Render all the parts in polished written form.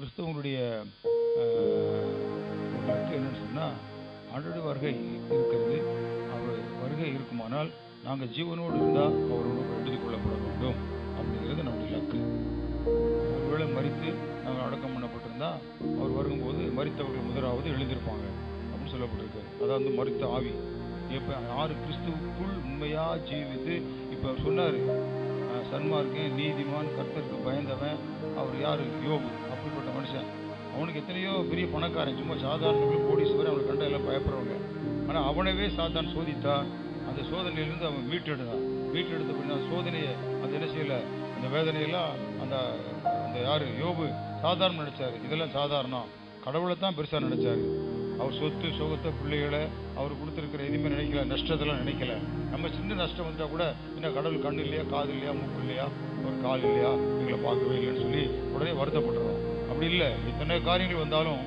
கிறிஸ்தவனுடைய இலக்கு என்னன்னு சொன்னால், ஆண்டவருடைய வருகை இருக்கிறது. அவர் வருகை இருக்குமானால் நாங்கள் ஜீவனோடு இருந்தால் அவரோடு எடுத்துக் கொள்ளப்பட வேண்டும் அப்படிங்கிறது நம்முடைய இலக்கு. ஒருவேளை மரித்து நாங்கள் அடக்கம் பண்ணப்பட்டிருந்தால் அவர் வரும்போது மரித்தவர்கள் முதலாவது எழுந்திருப்பாங்க அப்படின்னு சொல்லப்பட்டிருக்கு. அதாவது மரித்த ஆவி. இப்போ யார் கிறிஸ்துவுக்குள் உண்மையாக ஜீவித்து, இப்போ சொன்னார் சன்மார்க்கன் நீதிமான் கர்த்தருக்கு பயந்தவன், அவர் யார்? யோபு. அப்படிப்பட்ட மனுஷன். அவனுக்கு எத்தனையோ பெரிய பணக்காரன், சும்மா சாதாரண கோடீஸ்வரன், அவனை கண்ட எல்லாம் பயப்படுறவங்க. ஆனால் அவனவே சாத்தான் சோதித்தான். அந்த சோதனையிலிருந்து அவன் மீட்டெடுத்தான். மீட்டெடுத்த பின்னா சோதனையை அந்த என்ன செய்யலை, அந்த வேதனையெல்லாம் அந்த அந்த யார்? யோபு சாதாரணம் நினைச்சாரு. இதெல்லாம் சாதாரணம், கடவுளை தான் பெருசாக நினைச்சாரு. அவர் சொத்து சுகத்தை பிள்ளைகளை அவர் கொடுத்துருக்கிற எதுவுமே நினைக்கல, நஷ்டத்தெல்லாம் நினைக்கல. நம்ம சின்ன நஷ்டம் வந்துட்டா கூட இன்னும் கடவுள் கண்ணு இல்லையா, காது இல்லையா, மூக்கு இல்லையா, ஒரு கால் இல்லையா, எங்களை பார்க்கவே இல்லைன்னு சொல்லி உடனே வருத்தப்படுறோம். அப்படி இல்லை, இத்தனை காரியங்கள் வந்தாலும்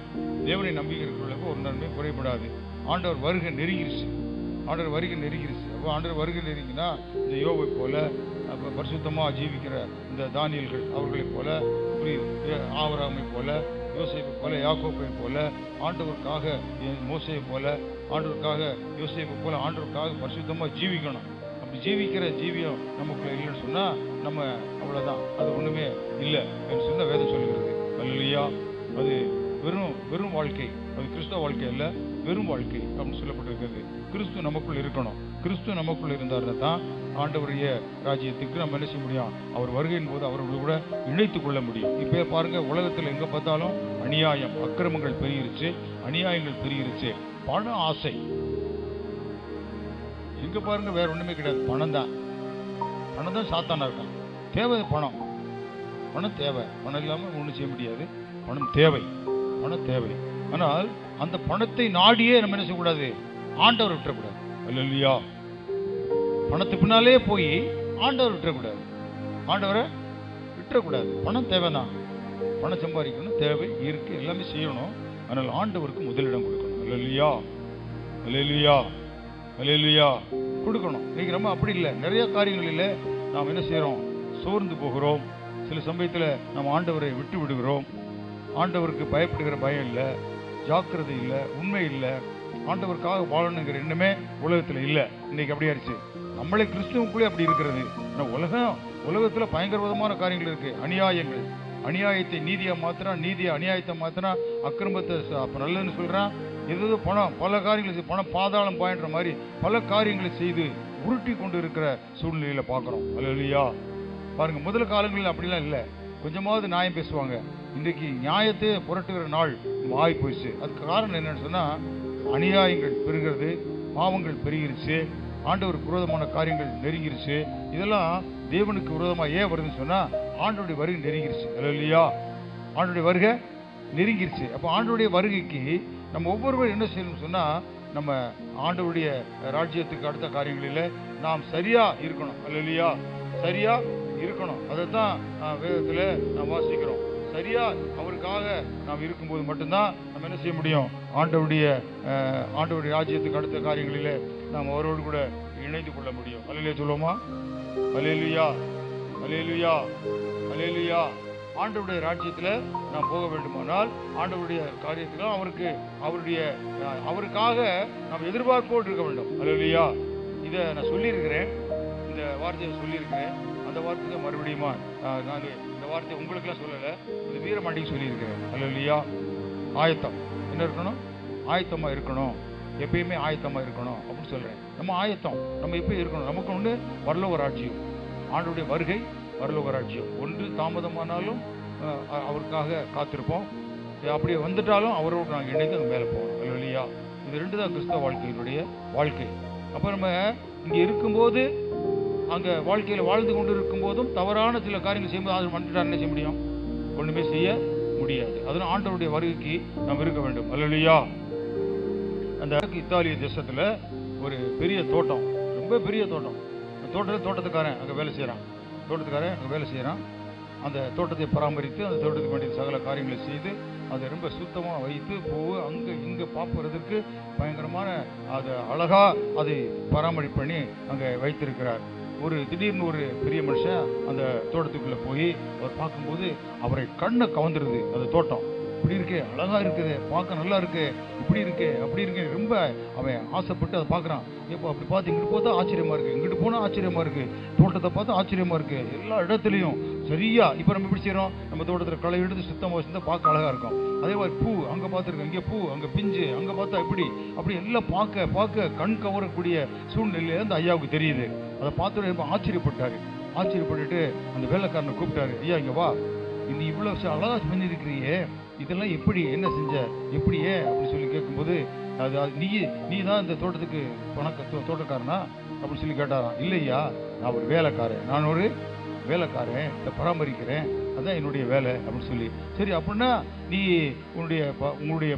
தேவனை நம்பிக்கிறவர்களுக்கு ஒரு நன்மை குறைபடாது. ஆண்டவர் வருகை நெருங்கிருச்சு. ஆண்டவர் வருகை நெருங்கிருச்சு. அப்போ ஆண்டவர் வருகை நெருங்கினா இந்த யோபை போல, அப்போ பரிசுத்தமாக ஜீவிக்கிற இந்த தானியல்கள் அவர்களைப் போல, ஆபிரகாமை போல, யோசேப்பை போல, யாக்கோப்பை போல, ஆண்டவருக்காக மோசேயை போல, ஆண்டவருக்காக யோசேப்பை போல ஆண்டவருக்காக பரிசுத்தமாக ஜீவிக்கணும். அப்படி ஜீவிக்கிற ஜீவியம் நமக்குள்ள இல்லைன்னு சொன்னால் நம்ம அவ்வளோதான், அது ஒன்றுமே இல்லை என்று சொன்ன வேதம் சொல்கிறது. அல்லேலூயா. அது வெறும் வாழ்க்கை, அது கிறிஸ்தவ வாழ்க்கை இல்லை, வெறும் வாழ்க்கை அப்படின்னு சொல்லப்பட்டிருக்கிறது. கிறிஸ்து நமக்குள் இருக்கணும். கிறிஸ்து நமக்குள் இருந்தாருன்னா தான் ஆண்டவருடைய ராஜ்யத்துக்கு நம்ம என்ன செய்ய முடியும்? அவர் வருகையின் போது அவரோடு கூட இணைத்து கொள்ள முடியும். இப்போ பாருங்க, உலகத்தில் எங்கே பார்த்தாலும் அநியாயம், அக்கிரமங்கள் பெருகிருச்சு, அநியாயங்கள் பெருகிருச்சு. பண ஆசை எங்க பாருங்க, வேற ஒண்ணுமே கிடையாது. பணம் தான். பணம் தான் சாத்தானா இருக்கான். தேவை பணம். பணம் தேவை. பணம் இல்லாமல் ஒன்றும் செய்ய முடியாது. பணம் தேவை. பணம் தேவை. ஆனால் அந்த பணத்தை நாடியே நம்ம என்ன செய்யக்கூடாது? ஆண்டவர் விட்டுறக்கூடாது. அல்லேலூயா. பணத்துக்கு பின்னாலே போய் ஆண்டவர் விட்டுறக்கூடாது. ஆண்டவரை விட்டுறக்கூடாது. பணம் தேவைதான். பணம் சம்பாதிக்கணும், தேவை இருக்கு, எல்லாமே செய்யணும். ஆனால் ஆண்டவருக்கு முதலிடம் கொடுக்கணும். அல்லேலூயா. அல்லேலூயா. அல்லேலூயா. கொடுக்கணும். இன்னைக்கு நம்ம அப்படி இல்லை. நிறைய காரியங்களில் நாம் என்ன செய்கிறோம்? சோர்ந்து போகிறோம். சில சமயத்தில் நம்ம ஆண்டவரை விட்டு விடுகிறோம். ஆண்டவருக்கு பயப்படுகிற பயம் இல்லை, ஜாக்கிரதை இல்லை, உண்மை இல்லை. ஆண்டவருக்காக வாழணுங்கிற எண்ணமே உலகத்தில் இல்லை. இன்னைக்கு அப்படி ஆயிடுச்சு. நம்மளே கிறிஸ்துவுக்குள்ளே அப்படி இருக்கிறது. உலகத்தில் பயங்கரவிதமான காரியங்கள் இருக்கு. அநியாயங்கள், அநியாயத்தை நீதியாக மாத்திரம், நீதியை அநியாயத்தை மாத்திரம், அக்கிரமத்தை அப்போ நல்லதுன்னு சொல்கிறான். எது பணம், பல காரியங்களை பணம் பாதாளம் பாயின்ற மாதிரி பல காரியங்களை செய்து உருட்டி கொண்டு இருக்கிற சூழ்நிலையில் பார்க்குறோம். அல்லேலூயா. பாருங்க, முதல் காலங்களில் அப்படிலாம் இல்லை. கொஞ்சமாவது நியாயம் பேசுவாங்க. இன்றைக்கு நியாயத்தை புரட்டுகிற நாள் ஆகி போயிடுச்சு. அதுக்கு காரணம் என்னன்னு சொன்னால், அநியாயங்கள் பெருகிறது, பாவங்கள் பெருகிருச்சு, ஆண்டவருக்கு விரோதமான காரியங்கள் நெருங்கிருச்சு. இதெல்லாம் தேவனுக்கு விரோதமாக ஏன் வருதுன்னு சொன்னால், ஆண்டவருடைய வருகை நெருங்கிருச்சு. அல்லேலூயா. ஆண்டவருடைய வருகை நெருங்கிருச்சு. அப்போ ஆண்டவருடைய வருகைக்கு நம்ம ஒவ்வொருவரும் என்ன செய்யணும்னு சொன்னால், நம்ம ஆண்டவருடைய ராஜ்யத்துக்கு அடுத்த காரியங்களில் நாம் சரியாக இருக்கணும். அல்லேலூயா. சரியாக இருக்கணும். அதை தான் வேதத்தில் நாம் வாசிக்கிறோம். சரியா அவருக்காக நாம் இருக்கும்போது மட்டும்தான் நம்ம என்ன செய்ய முடியும்? ஆண்டவருடைய ராஜ்யத்துக்கு அடுத்த காரியங்களில் நாம் அவரோடு கூட இணைந்து கொள்ள முடியும். அல்லேலூயா சொல்லுவோமா? அல்லேலூயா. அல்லேலூயா. அல்லேலூயா. ஆண்டவருடைய ராஜ்யத்தில் நாம் போக வேண்டுமானால், ஆண்டவருடைய காரியத்துக்கு அவருக்காக நாம் எதிர்பார்ப்போடு இருக்க வேண்டும். அல்லேலூயா. இதை நான் சொல்லியிருக்கிறேன், இந்த வார்த்தையை சொல்லியிருக்கிறேன். அந்த வார்த்தைக்கு மறுபடியுமா நான் இந்த வார்த்தையை உங்களுக்கெல்லாம் சொல்லலை, இது வீரமாண்டிக்கு சொல்லியிருக்கிறேன். அல்லேலூயா. ஆயத்தம் என்ன இருக்கணும்? ஆயத்தமாக இருக்கணும். எப்பயுமே ஆயத்தமாக இருக்கணும் அப்படின்னு சொல்கிறேன். நம்ம ஆயத்தம் நம்ம எப்பயும் இருக்கணும். நமக்கு ஒன்று பரலோக ராஜ்யம், ஆண்டவருடைய வருகை, பரலோக ராஜ்யம். ஒன்று தாமதமானாலும் அவருக்காக காத்திருப்போம். அப்படியே வந்துட்டாலும் அவரோடு நாங்கள் இணைந்து அங்கே மேலே போவோம். அல்லேலூயா. இது ரெண்டு தான் கிறிஸ்தவ வாழ்க்கையினுடைய வாழ்க்கை. அப்போ நம்ம இங்கே இருக்கும்போது, அங்கே வாழ்க்கையில் வாழ்ந்து கொண்டு இருக்கும் போதும் தவறான சில காரியங்கள் செய்யும்போது அது வந்துட்டா என்ன செய்ய முடியும்? ஒன்றுமே செய்ய முடியாது. அதனால் ஆண்டவருடைய வருகைக்கு நாம் இருக்க வேண்டும். அல்லேலூயா. அந்த இத்தாலிய தேசத்தில் ஒரு பெரிய தோட்டம், ரொம்ப பெரிய தோட்டம். அந்த தோட்டத்துக்காரன் அங்கே வேலை செய்கிறான். அந்த தோட்டத்தை பராமரித்து, அந்த தோட்டத்துக்கு வேண்டிய சகல காரியங்களை செய்து, அதை ரொம்ப சுத்தமாக வைத்து அங்கே இங்கே பார்ப்பதற்கு பயங்கரமான அதை அழகாக அதை பராமரிப்பு பண்ணி அங்கே வைத்திருக்கிறார். திடீர்னு ஒரு பெரிய மனுஷன் அந்த தோட்டத்துக்குள்ள போய் அவர் பார்க்கும்போது அவரை கண்ணை கவர்ந்துருது. அந்த தோட்டம் இப்படி இருக்கே, அழகா இருக்குது, பார்க்க நல்லா இருக்கு, இப்படி இருக்கு அப்படி இருக்கு, ரொம்ப அவன் ஆசைப்பட்டு அதை பார்க்குறான். இப்போ அப்படி பார்த்து இங்கிட்டு போதா ஆச்சரியமா இருக்கு, இங்கிட்டு போனால் ஆச்சரியமா இருக்கு, தோட்டத்தை பார்த்து ஆச்சரியமா இருக்கு, எல்லா இடத்துலையும் சரியா. இப்போ நம்ம எப்படி செய்யறோம், நம்ம தோட்டத்தில் களை எடுத்து சுத்தமாக வச்சுருந்தா பார்க்க அழகா இருக்கும். அதே மாதிரி பூ அங்கே பார்த்துருக்கோம், இங்கே பூ, அங்கே பிஞ்சு, அங்கே பார்த்தா அப்படி எல்லாம் பார்க்க பார்க்க கண் கவரக்கூடிய சூழ்நிலை அந்த ஐயாவுக்கு தெரியுது. அதை பார்த்து ஆச்சரியப்பட்டாரு. ஆச்சரியப்பட்டுட்டு அந்த வேலைக்காரனை கூப்பிட்டாரு, ஐயா இங்கே வா, நீ இவ்வளோ அழகா செஞ்சிருக்கிறியே, இதெல்லாம் எப்படி, என்ன செஞ்ச, எப்படியே அப்படின்னு சொல்லி கேட்கும்போது, நீ தான் இந்த தோட்டத்துக்கு தோட்டக்காரனா அப்படின்னு சொல்லி கேட்டாராம். இல்லையா, நான் ஒரு வேலைக்காரன், இதை பராமரிக்கிறேன், அதான் என்னுடைய வேலை அப்படின்னு சொல்லி. சரி அப்படின்னா நீ உங்களுடைய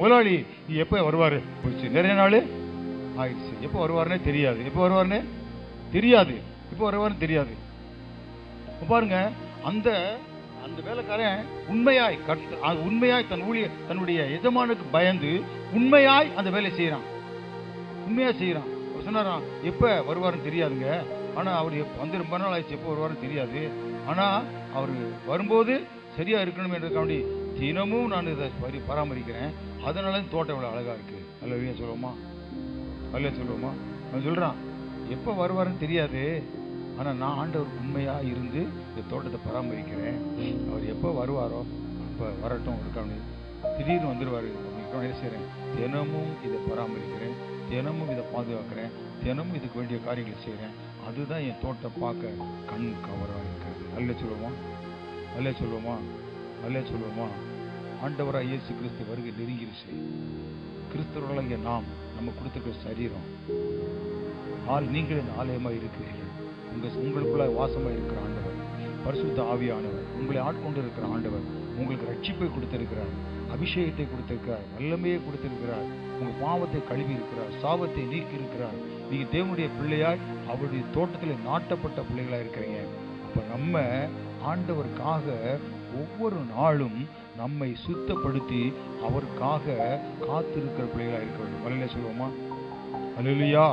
முதலாளி நீ எப்போ வருவார்? போயிடுச்சு, நிறைய நாள் ஆயிடுச்சு, எப்போ வருவாருன்னே தெரியாது. இப்போ வருவாருன்னு தெரியாது. பாருங்க, அந்த வேலைக்காரன் உண்மையாய் தன்னுடைய எஜமானுக்கு பயந்து உண்மையாய் அந்த வேலை செய்யறான். அவர் சொன்னாராம், எப்ப வருவாருன்னு தெரியாதுங்க, ஆனா அவர் வந்து ரொம்ப நாள் ஆயிடுச்சு, எப்போ வருவாருன்னு தெரியாது, ஆனா அவர் வரும்போது சரியா இருக்கணும் என்றதுக்காண்டி தினமும் நான் இதை பராமரிக்கிறேன், அதனால தோட்டம் இவ்வளவு அழகா இருக்கு. அல்ல சொல்லுவோமா? அவன் சொல்றான், எப்ப வருவாருன்னு தெரியாது, ஆனா நான் ஆண்டவர் உண்மையா இருந்து இந்த தோட்டத்தை பராமரிக்கிறேன், அவர் எப்போ வருவாரோ அப்ப வரட்டும் இருக்கான்னு. திடீர்னு வந்துடுவாரு. என்ன செய்யறேன், தினமும் இதை பராமரிக்கிறேன், தினமும் இதை பாதுகாக்கிறேன், தினமும் இதுக்கு வேண்டிய காரியங்களை செய்யறேன், அதுதான் என் தோட்டம் பார்க்க கண் கவரா இருக்கிறது. அல்ல சொல்லுவோமா? ஆண்டவராக இயேசு கிறிஸ்து வருகை நெருங்கிருச்சு. கிறிஸ்தவர்களாகிய நம்ம கொடுத்திருக்கிற சரீரம், நீங்கள் இந்த ஆலயமாக இருக்கிறீர்கள். உங்களுக்குள்ள வாசமா இருக்கிற ஆண்டவர், பரிசுத்த ஆவியானவர், உங்களை ஆட்கொண்டு இருக்கிற ஆண்டவர் உங்களுக்கு ரட்சிப்பை கொடுத்திருக்கிறார், அபிஷேகத்தை கொடுத்திருக்கிறார், வல்லமையை கொடுத்திருக்கிறார், உங்க பாவத்தை கழுவி இருக்கிறார், சாபத்தை நீக்கி இருக்கிறார். நீங்க தேவனுடைய பிள்ளையாய் அவருடைய தோட்டத்தில் நாட்டப்பட்ட பிள்ளைகளா இருக்கிறீங்க. அப்ப நம்ம ஆண்டவருக்காக ஒவ்வொரு நாளும் நம்மை சுத்தப்படுத்தி அவருக்காக காத்திருக்கிற பிள்ளைகளா இருக்க வேண்டும். அல்லேலூயா சொல்லுவோமா? அல்லேலூயா.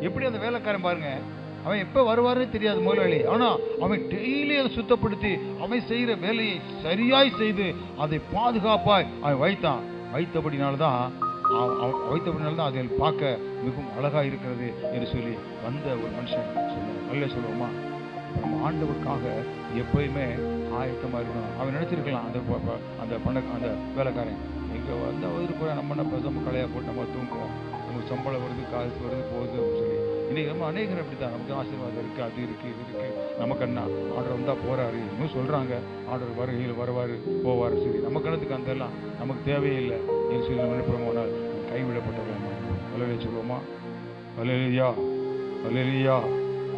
எப்படி அந்த வேலைக்காரன் பாருங்க, அவன் எப்ப வருவாருன்னு தெரியாது முதலாளி, ஆனா அவன் டெய்லி அதை சுத்தப்படுத்தி அவன் செய்யற வேலையை சரியாய் செய்து அதை பாதுகாப்பாய் அவன் வைத்தபடினால்தான் அதை பார்க்க மிகவும் அழகா இருக்கிறது என்று சொல்லி வந்த ஒரு மனுஷன் சொன்னார். நல்ல சொல்லுவோமா? நம்ம ஆண்டவருக்காக எப்பயுமே ஆயத்தமா இருக்கணும். அவன் நினைச்சிருக்கலாம், அந்த வேலைக்காரன் எங்க வந்து அவருக்கு நம்ம கலையா போட்டு நம்ம தூங்குவோம், நமக்கு சம்பளம் வருது, காசு வருது, போகுது அப்படின்னு சொல்லி. இன்னைக்கு நம்ம அநேகர் அப்படித்தான், நமக்கு ஆசீர்வாதம் இருக்கு, அது இருக்கு, இது இருக்கு, நமக்கு என்ன ஆர்டர் வந்தா போறாரு, இன்னும் சொல்றாங்க ஆர்டர் வருகையில் வருவாரு போவாரு. சரி, நம்ம கணத்துக்கு அந்த எல்லாம் நமக்கு தேவையே இல்லை என்று சொல்லி நம்ம என்ன பண்ணுவோம்னா கைவிடப்பட்டவர்கள். அல்லேலூயா சொல்லுவோமா?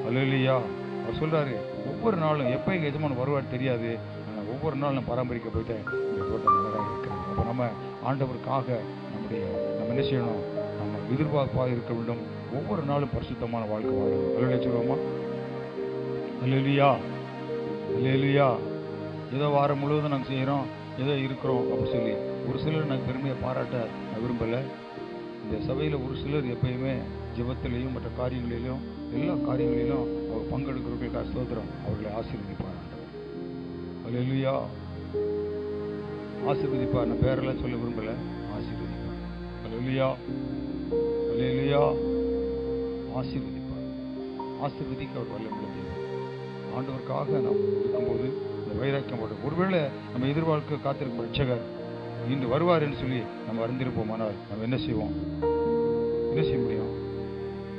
அல்லேலூயா. அவர் சொல்றாரு, ஒவ்வொரு நாளும் எப்ப எங்க எஜமான் வருவார் தெரியாது, ஆனால் ஒவ்வொரு நாளும் நான் பராமரிக்க போயிட்டேன், இந்த தோட்டம் அழகாக இருக்கிறது. அப்போ நம்ம ஆண்டவருக்காக நம்ம என்ன செய்யணும், நம்ம எதிர்பார்ப்பாக இருக்க வேண்டும், ஒவ்வொரு நாளும் பரிசுத்தமான வாழ்க்கை வாழணும். அல்லேலூயா சொல்லுவோமா? அல்லேலூயா. ஏதோ வாரம் முழுவதும் நாங்கள் செய்கிறோம், ஏதோ இருக்கிறோம் அப்படின்னு சொல்லி ஒரு சிலர் நாங்கள் பெருமையை பாராட்ட நான் விரும்பலை. இந்த சபையில் ஒரு சிலர் எப்பயுமே ஜெபத்திலையும் மற்ற காரியங்களிலும் எல்லா காரியங்களிலும் அவர் பங்கெடுக்கிறவர்களுக்காக ஸ்தோத்திரம், அவர்களை ஆசீர்வதிப்பார். அல்லேலூயா. ஆசீர்வதிப்பார். நான் பேரெல்லாம் சொல்ல விரும்பலை, ஆசீர்வதிப்பார். அல்லேலூயா. ஆசீர்வதிக்க அவர் வல்லமை தேவை. ஆண்டவருக்காக நாம் இருக்கும்போது இந்த வைராக்கியம் வரும். ஒருவேளை நம்ம எதிர்பார்க்க காத்திருக்கும் ரட்சகர் இன்று வருவார் என்று சொல்லி நம்ம அறிந்திருப்போமானால் நம்ம என்ன செய்ய முடியும்?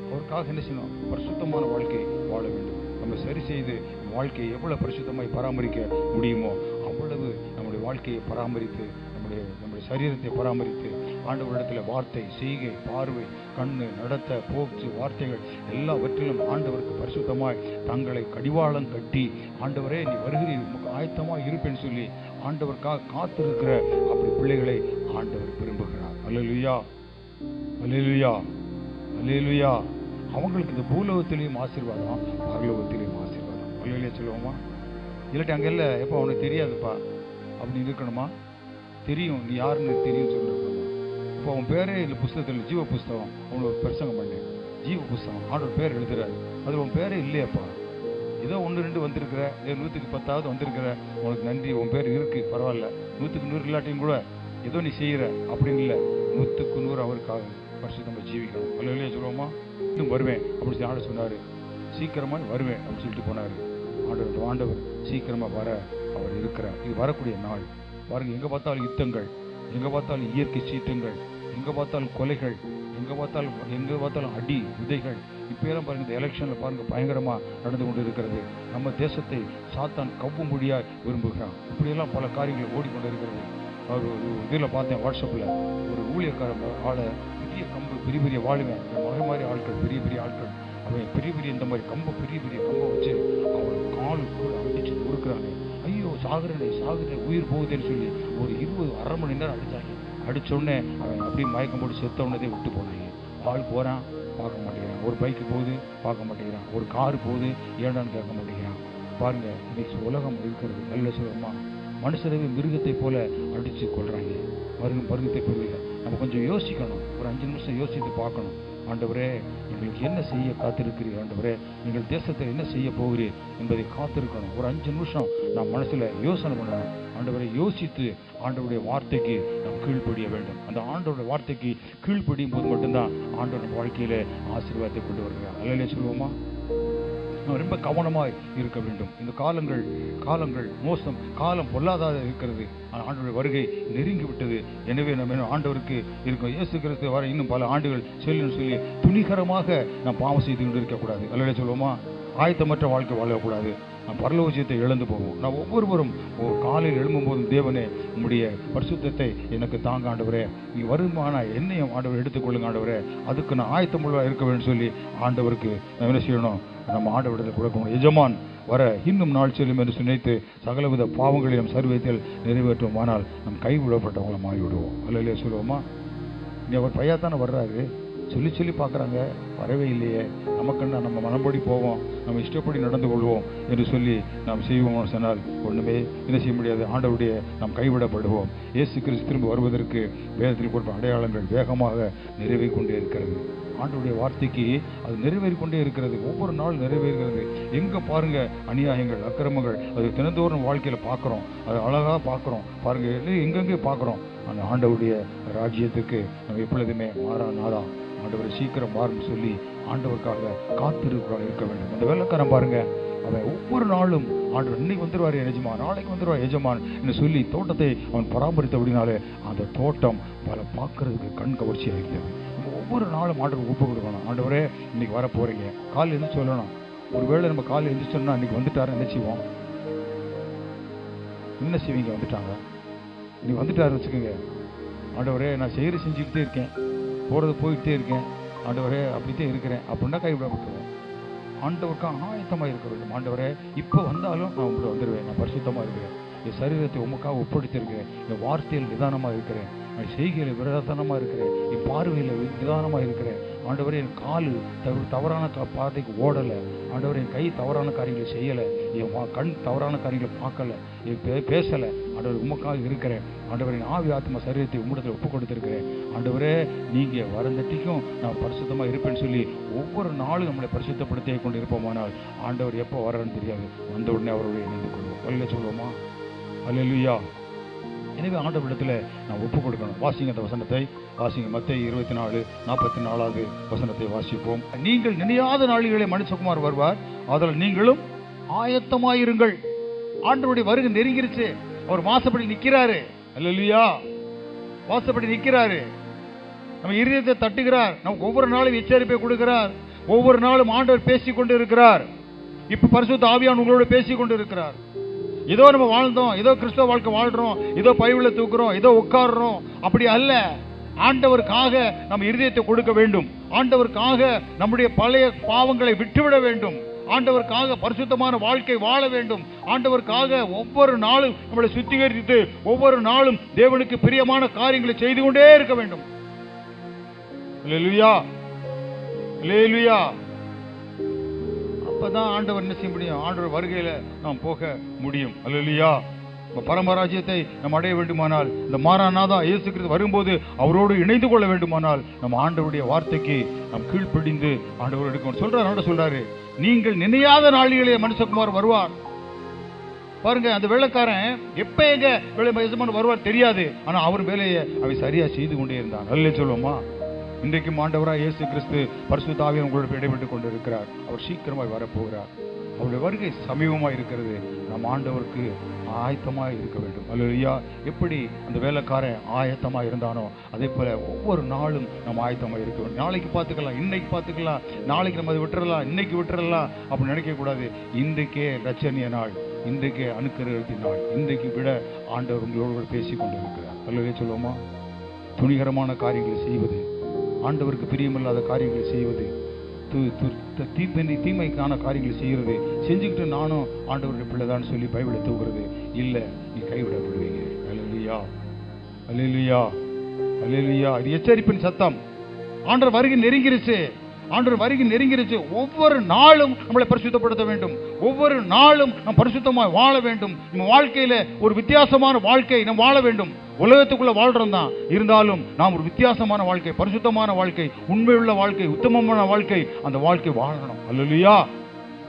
அவருக்காக என்ன செய்யணும்? பரிசுத்தமான வாழ்க்கை வாழ வேண்டும். நம்ம சரி செய்து வாழ்க்கையை எவ்வளவு பரிசுத்தமாய் பராமரிக்க முடியுமோ அவ்வளவு நம்முடைய வாழ்க்கையை பராமரித்து நம்முடைய சரீரத்தை பராமரித்து ஆண்டவரிடத்தில் வார்த்தை, செய்கை, பார்வை, கண்ணு, நடத்த, போக்கு, வார்த்தைகள் எல்லாவற்றிலும் ஆண்டவருக்கு பரிசுத்தமாய் தங்களை கடிவாளம் கட்டி, ஆண்டவரே நீ வருகிறீர், உமக்கு ஆயத்தமாக இருப்பேன்னு சொல்லி ஆண்டவருக்காக காத்திருக்கிற அப்படி பிள்ளைகளை ஆண்டவர் விரும்புகிறார். அல்லேலூயா. அவங்களுக்கு இந்த பூலோகத்திலையும் ஆசீர்வாதம், பரலோகத்திலையும் ஆசீர்வாதம். அல்லேலூயா சொல்லுவோமா? இல்லாட்டி அங்கே இல்லை, எப்போ அவனுக்கு தெரியாதுப்பா அப்படின்னு இருக்கணுமா? தெரியும், நீ யாருன்னு தெரியும் சொல்லணுமா? இப்போ அவன் பேரே இல்லை புஸ்தகத்தில், ஜீவ புஸ்தகம் அவனுக்கு பிரசங்கம் பண்ணேன். ஜீவ புஸ்தகம் ஆண்டவர் பேர் எழுதுறாரு. அதில் உன் பேரே இல்லையாப்பா, ஏதோ 1-2 வந்திருக்கிற, 100க்கு 10வது வந்திருக்கிற, உனக்கு நன்றி, உன் பேர் இருக்கு, பரவாயில்ல. 100க்கு 100 இல்லாட்டியும் கூட ஏதோ நீ செய்கிற அப்படின்னு இல்லை, 100க்கு 100 அவருக்காக பரிசுத்தமா ஜீவிக்கணும். அல்லேலூயா சொல்லுவோமா? இன்னும் வருவேன் அப்படி ஆண்டவர் சொன்னார். சீக்கிரமாக வருவேன் அப்படின்னு சொல்லிட்டு போனார். ஆண்டவர் சீக்கிரமாக வர அவர் இருக்கிறார். இது வரக்கூடிய நாள் பாருங்க. எங்கே பார்த்தாலும் யுத்தங்கள், எங்கே பார்த்தாலும் இயற்கை சீற்றங்கள், எங்கே பார்த்தாலும் கொலைகள், எங்கே பார்த்தாலும் அடி உதைகள். இப்போயெல்லாம் பாருங்க, இந்த எலெக்ஷனில் பாருங்க பயங்கரமாக நடந்து கொண்டு இருக்கிறது. நம்ம தேசத்தை சாத்தான் கவ்வும்படியாக விரும்புகிறான். இப்படியெல்லாம் பல காரியங்கள் ஓடிக்கொண்டு இருக்கிறது. ஒரு இதில் பார்த்தேன், வாட்ஸ்அப்பில் ஒரு ஊழியக்கார ஆளை பெரிய கம்பு, பெரிய பெரிய வாழுவேன், மகை மாதிரி ஆட்கள், பெரிய பெரிய ஆட்கள், அவன் பெரிய பெரிய இந்த மாதிரி கம்பை, பெரிய பெரிய கம்பை வச்சு அவன் காலுக்குள்ள அடிச்சு கொடுக்குறாங்க. ஐயோ சாகுறனே உயிர் போகுதுன்னு சொல்லி ஒரு 20-1/2 மணி நேரம் அடித்தாங்க. அடித்தோடனே அவன் அப்படியே மயக்கம் போட்டு செத்தவனதே விட்டு போனாங்க. ஆள் போகிறான், பார்க்க மாட்டேங்கிறான். ஒரு பைக்கு போகுது, பார்க்க மாட்டேங்கிறான். ஒரு காரு போகுது, ஏண்டான்னு கேட்க மாட்டேங்கிறான். பாருங்க, இன்னைக்கு உலகம் இருக்கிறது. நல்ல சொல்லுமா, மனுஷரவே மிருகத்தை போல அடித்து கொள்றாங்க. மருகத்தை பொருள் நம்ம கொஞ்சம் யோசிக்கணும். ஒரு 5 நிமிஷம் யோசித்து பார்க்கணும். ஆண்டவரே, எங்களுக்கு என்ன செய்ய காத்திருக்கிறீர்? ஆண்டவரே, எங்கள் தேசத்தில் என்ன செய்ய போகிறீர் என்பதை காத்திருக்கணும். ஒரு 5 நிமிஷம் நாம் மனசில் யோசனை பண்ணணும். ஆண்டவரை யோசித்து ஆண்டவருடைய வார்த்தைக்கு நாம் கீழ்ப்படிய வேண்டும். அந்த ஆண்டவருடைய வார்த்தைக்கு கீழ்ப்படியும் போது மட்டும்தான் ஆண்டவருடைய வாழ்க்கையில ஆசீர்வாதத்தை கொண்டு வருகிறார். அல்லேலூயா சொல்லுவோமா? ரொம்ப கவனமாய் இருக்க வேண்டும். இந்த காலங்கள் மோசம், காலம் பொல்லாத இருக்கிறது. ஆண்டவருடைய வருகை நெருங்கி விட்டது. எனவே நம்ம ஆண்டவருக்கு இருக்கும் இயேசு கிறிஸ்து வர இன்னும் பல ஆண்டுகள் செல்லுன்னு சொல்லி துணிகரமாக நாம் பாவம் செய்து கொண்டு இருக்கக்கூடாது. அல்லேலூயா சொல்லுவோமா? ஆயத்தமற்ற வாழ்க்கை வாழக்கூடாது. நாம் பரலோகத்தை இழந்து போவோம். நான் ஒவ்வொருவரும் ஒரு காலையில் எழும்பும் போதும், தேவனே உம்முடைய பரிசுத்தத்தை எனக்கு தாங்க ஆண்டவரே, நீ வருமான என்னையும் ஆண்டவர் எடுத்துக்கொள்ளுங்க ஆண்டவரே, அதுக்கு நான் ஆயத்தமுள்ளதாக இருக்க வேண்டும் சொல்லி ஆண்டவருக்கு நம்ம என்ன செய்யணும்? நம்ம ஆண்டவரிடத்தில் கொடுக்கணும். எஜமான் வர இன்னும் நாள் செல்லும் என்று நினைத்து சகலவித பாவங்களையும் சர்வத்தில் நிறைவேற்றுவோமானால் நம் கைவிடப்பட்டவங்களை மாறிவிடுவோம். அல்லையே சொல்லுவோமா? நீ அவர் பையாத்தானே வர்றாரு, சொல்லி பார்க்குறாங்க, வரவே இல்லையே, நமக்குன்னா நம்ம மனப்படி போவோம், நம்ம இஷ்டப்படி நடந்து கொள்வோம் என்று சொல்லி நாம் செய்வோம் சொன்னால் ஒன்றுமே என்ன செய்ய முடியாது. ஆண்டவருடைய நாம் கைவிடப்படுவோம். இயேசு கிறிஸ்து திரும்ப வருவதற்கு வேதத்தில் கொடுத்த அடையாளங்கள் வேகமாக நிறைவேறி கொண்டே இருக்கிறது. ஆண்டவருடைய வார்த்தைக்கு அது நிறைவேறி கொண்டே இருக்கிறது. ஒவ்வொரு நாள் நிறைவேறுகிறது. எங்கே பாருங்க அநியாயங்கள், அக்கிரமங்கள், அது தினந்தோறும் வாழ்க்கையில் பார்க்குறோம். அது அழகாக பார்க்குறோம். பாருங்க, எங்கெங்கே பார்க்குறோம். அந்த ஆண்டவருடைய ராஜ்யத்துக்கு நம்ம எப்பொழுதுமே மாறானாதா ஆண்டவரை சீக்கிரம் மாறுன்னு சொல்லி ஆண்டவருக்காக காத்திருக்கிறோம் இருக்க வேண்டும். அந்த வெள்ளக்காரன் பாருங்க, அவன் ஒவ்வொரு நாளும் ஆண்டவர் இன்னைக்கு வந்துடுவார் எஜமான், நாளைக்கு வந்துடுவார் எஜமான் என்று சொல்லி தோட்டத்தை அவன் பராமரித்த அப்படின்னாலே அந்த தோட்டம் பல பார்க்கறதுக்கு கண் கவர்ச்சியாக இருந்தது. நம்ம ஒவ்வொரு நாளும் ஆண்டவர் ஒப்பு கொடுக்கணும். ஆண்டவரே இன்னைக்கு வர போறீங்க, காலையில் எழுந்து சொல்லணும். ஒருவேளை நம்ம காலையில் எழுந்திரிச்சோம்னா இன்னைக்கு வந்துட்டாரு என்ன செய்வோம்? என்ன செய்வீங்க? வந்துட்டாங்க, இன்னைக்கு வந்துட்டாரு வச்சுக்கோங்க. ஆண்டவரே நான் செஞ்சுக்கிட்டே இருக்கேன், போகிறது போயிட்டே இருக்கேன், ஆண்டவரே அப்படித்தான் இருக்கிறேன் அப்படின்னா கைவிடப்பட்டுருவோம். ஆண்டவருக்காக ஆயத்தமாக இருக்க வேண்டும். ஆண்டவரே இப்போ வந்தாலும் நான் உங்களை வந்துடுவேன், நான் பரிசுத்தமாக இருக்கிறேன், என் சரீரத்தை உமக்காக ஒப்படைத்திருக்கிறேன், என் வார்த்தையில் நிதானமாக இருக்கிறேன், என் செய்கையில் விரதனமாக இருக்கிறேன், என் பார்வையில் நிதானமாக இருக்கிறேன். ஆண்டவரே என் கால் தவறான பாதைக்கு ஓடலை, ஆண்டவரே என் கை தவறான காரியங்களை செய்யலை, என் கண் தவறான காரியங்களை பார்க்கலை, என் பேசலை, ஆண்டவர் உமக்காக இருக்கிறேன். ஆண்டவரின் ஆவி ஆத்மா சரீரத்தை உம்மிடத்தில் ஒப்பு கொடுத்திருக்கிறேன். ஆண்டவரே நீங்கள் வரந்தட்டிக்கும் நான் பரிசுத்தமாக இருப்பேன்னு சொல்லி ஒவ்வொரு நாளும் நம்மளை பரிசுத்தப்படுத்தியே கொண்டு இருப்போமானால் ஆண்டவர் எப்போ வர்றன்னு தெரியாது, வந்த உடனே அவருடைய இணைந்து கொள்வோம். அல்லேலூயா சொல்லுவோமா? அல்லேலூயா. எனவே ஆண்டவரிடத்தில் நான் ஒப்பு கொடுக்கணும். வாசிங்க அந்த வசனத்தை வாசிங்க. மத்தேயு 24:44 வசனத்தை வாசிப்போம். நீங்கள் நினையாத நாளிலே மனுஷகுமார் வருவார், அதில் நீங்களும் ஆயத்தமாயிருங்கள். ஆண்டவருடைய வருகை நெருங்கிருச்சு. அவர் வாசப்படி நிற்கிறாரு. அல்லேலூயா, வாசப்படி நிற்கிறாரு. நம்ம இருதயத்தை தட்டுகிறார். நமக்கு ஒவ்வொரு நாளும் எச்சரிப்பை கொடுக்கிறார். ஒவ்வொரு நாளும் ஆண்டவர் பேசிக் கொண்டு இருக்கிறார். இப்ப பரிசுத்த ஆவியானவர் உங்களோட பேசிக் கொண்டு இருக்கிறார். ஏதோ நம்ம வாழ்ந்தோம், ஏதோ கிறிஸ்தவ வாழ்க்கை வாழ்றோம், ஏதோ பைபிளை தூக்குறோம், ஏதோ உட்காடுறோம், அப்படி அல்ல. ஆண்டவருக்காக நம்ம இருதயத்தை கொடுக்க வேண்டும். ஆண்டவருக்காக நம்முடைய பழைய பாவங்களை விட்டுவிட வேண்டும். ஆண்டவருக்காக பரிசுத்தமான வாழ்க்கை வாழ வேண்டும். ஆண்டவருக்காக ஒவ்வொரு நாளும் நம்மளை சுத்திகரித்து ஒவ்வொரு நாளும் தேவனுக்கு பிரியமான காரியங்களை செய்து கொண்டே இருக்க வேண்டும். அல்லேலூயா, அல்லேலூயா. அப்பதான் ஆண்டவர் என்ன செய்ய முடியும்? ஆண்டவர் வருகையில நாம் போக முடியும். அல்லேலூயா. பரமராஜ்யத்தை நாம் அடைய வேண்டுமானால், இந்த மாராநாதா இயேசு கிறிஸ்து வரும்போது அவரோடு இணைந்து கொள்ள வேண்டுமானால், நம்ம ஆண்டவருடைய வார்த்தைக்கு நாம் கீழ்ப்படிந்து ஆண்டவர் எடுக்கணும் சொல்றாரு. சொல்றாரு, நீங்கள் நினையாத நாளிலே மனுஷகுமார் வருவார். பாருங்க, அந்த வேலைக்காரன் எப்ப எங்க எஜமான் வருவார் தெரியாது. ஆனா அவர் வேலையை அவை சரியா செய்து கொண்டே இருந்தான். நல்ல சொல்லுவோமா? இன்றைக்கும் ஆண்டவராக இயேசு கிறிஸ்து பரிசுத்த ஆவியானவர் உங்களோட இடைப்பட்டுக் கொண்டு இருக்கிறார். அவர் சீக்கிரமாய் வரப்போகிறார். அவருடைய வருகை சமீபமாக இருக்கிறது. நாம் ஆண்டவருக்கு ஆயத்தமாக இருக்க வேண்டும். அல்லேலூயா. எப்படி அந்த வேலைக்காரன் ஆயத்தமாக இருந்தானோ அதே போல ஒவ்வொரு நாளும் நம்ம ஆயத்தமாக இருக்க வேண்டும். நாளைக்கு பார்த்துக்கலாம், இன்னைக்கு பார்த்துக்கலாம், நாளைக்கு நம்ம அதை விட்டுறலாம், இன்னைக்கு விட்டுறலாம் அப்படின்னு நினைக்கக்கூடாது. இன்றைக்கே ரட்சணிய நாள், இன்றைக்கே அனுக்கிரகத்தின் நாள். இன்றைக்கு விட ஆண்டவர் உங்களோடு பேசி கொண்டு இருக்கிறார். அல்லவே சொல்லுவோமா? துணிகரமான காரியங்களை செய்வது, ஆண்டவருக்கு பிரியமில்லாத காரியங்களை செய்வது, தீமைக்கான காரியங்களை செய்கிறது, செஞ்சுக்கிட்டு நானும் ஆண்டவருடைய பிள்ளைதான் சொல்லி பைபிளை தூக்குறது இல்லை, நீ கைவிடப்படுவீங்க. அல்லேலூயா, அல்லேலூயா, அல்லேலூயா. இது எச்சரிப்பின் சத்தம். ஆண்டவர் வருகை நெருங்கிருச்சு, ஆண்டவர் வருகை நெருங்கிருச்சு. ஒவ்வொரு நாளும் நம்மளை பரிசுத்தப்படுத்த வேண்டும். ஒவ்வொரு நாளும் நாம் பரிசுத்தமாக வாழ வேண்டும். நம்ம வாழ்க்கையில ஒரு வித்தியாசமான வாழ்க்கை நாம் வாழ வேண்டும். உலகத்துக்குள்ள வாழ்றோம் தான், இருந்தாலும் நாம் ஒரு வித்தியாசமான வாழ்க்கை, பரிசுத்தமான வாழ்க்கை, உண்மையுள்ள வாழ்க்கை, உத்தமமான வாழ்க்கை, அந்த வாழ்க்கை வாழணும். அல்லேலூயா.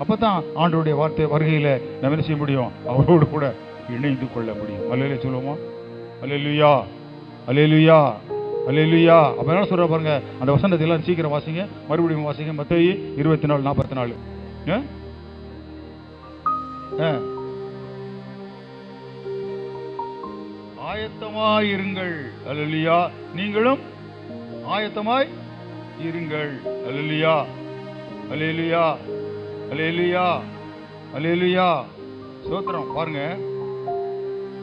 அப்பதான் ஆண்டவருடைய வார்த்தை வருகையில நம்ம என்ன செய்ய முடியும்? அவரோடு கூட இணைந்து கொள்ள முடியும். அல்லேலூயா சொல்லுவோமா? அல்லேலூயா, அல்லேலூயா, அல்லேலூயா. அப்ப என்ன சொல்ற பாருங்க, அந்த வசனத்தை எல்லாம் சீக்கிரம் வாசிங்க, மறுபடியும் வாசிங்க. மத்தேயு 24:44. ஆயத்தமாய் இருங்கள். அல்லேலூயா. நீங்களும் ஆயத்தமாய் இருங்கள். அல்லேலூயா, அல்லேலூயா, அல்லேலூயா, அல்லேலூயா. ஸ்தோத்திரம். பாருங்க,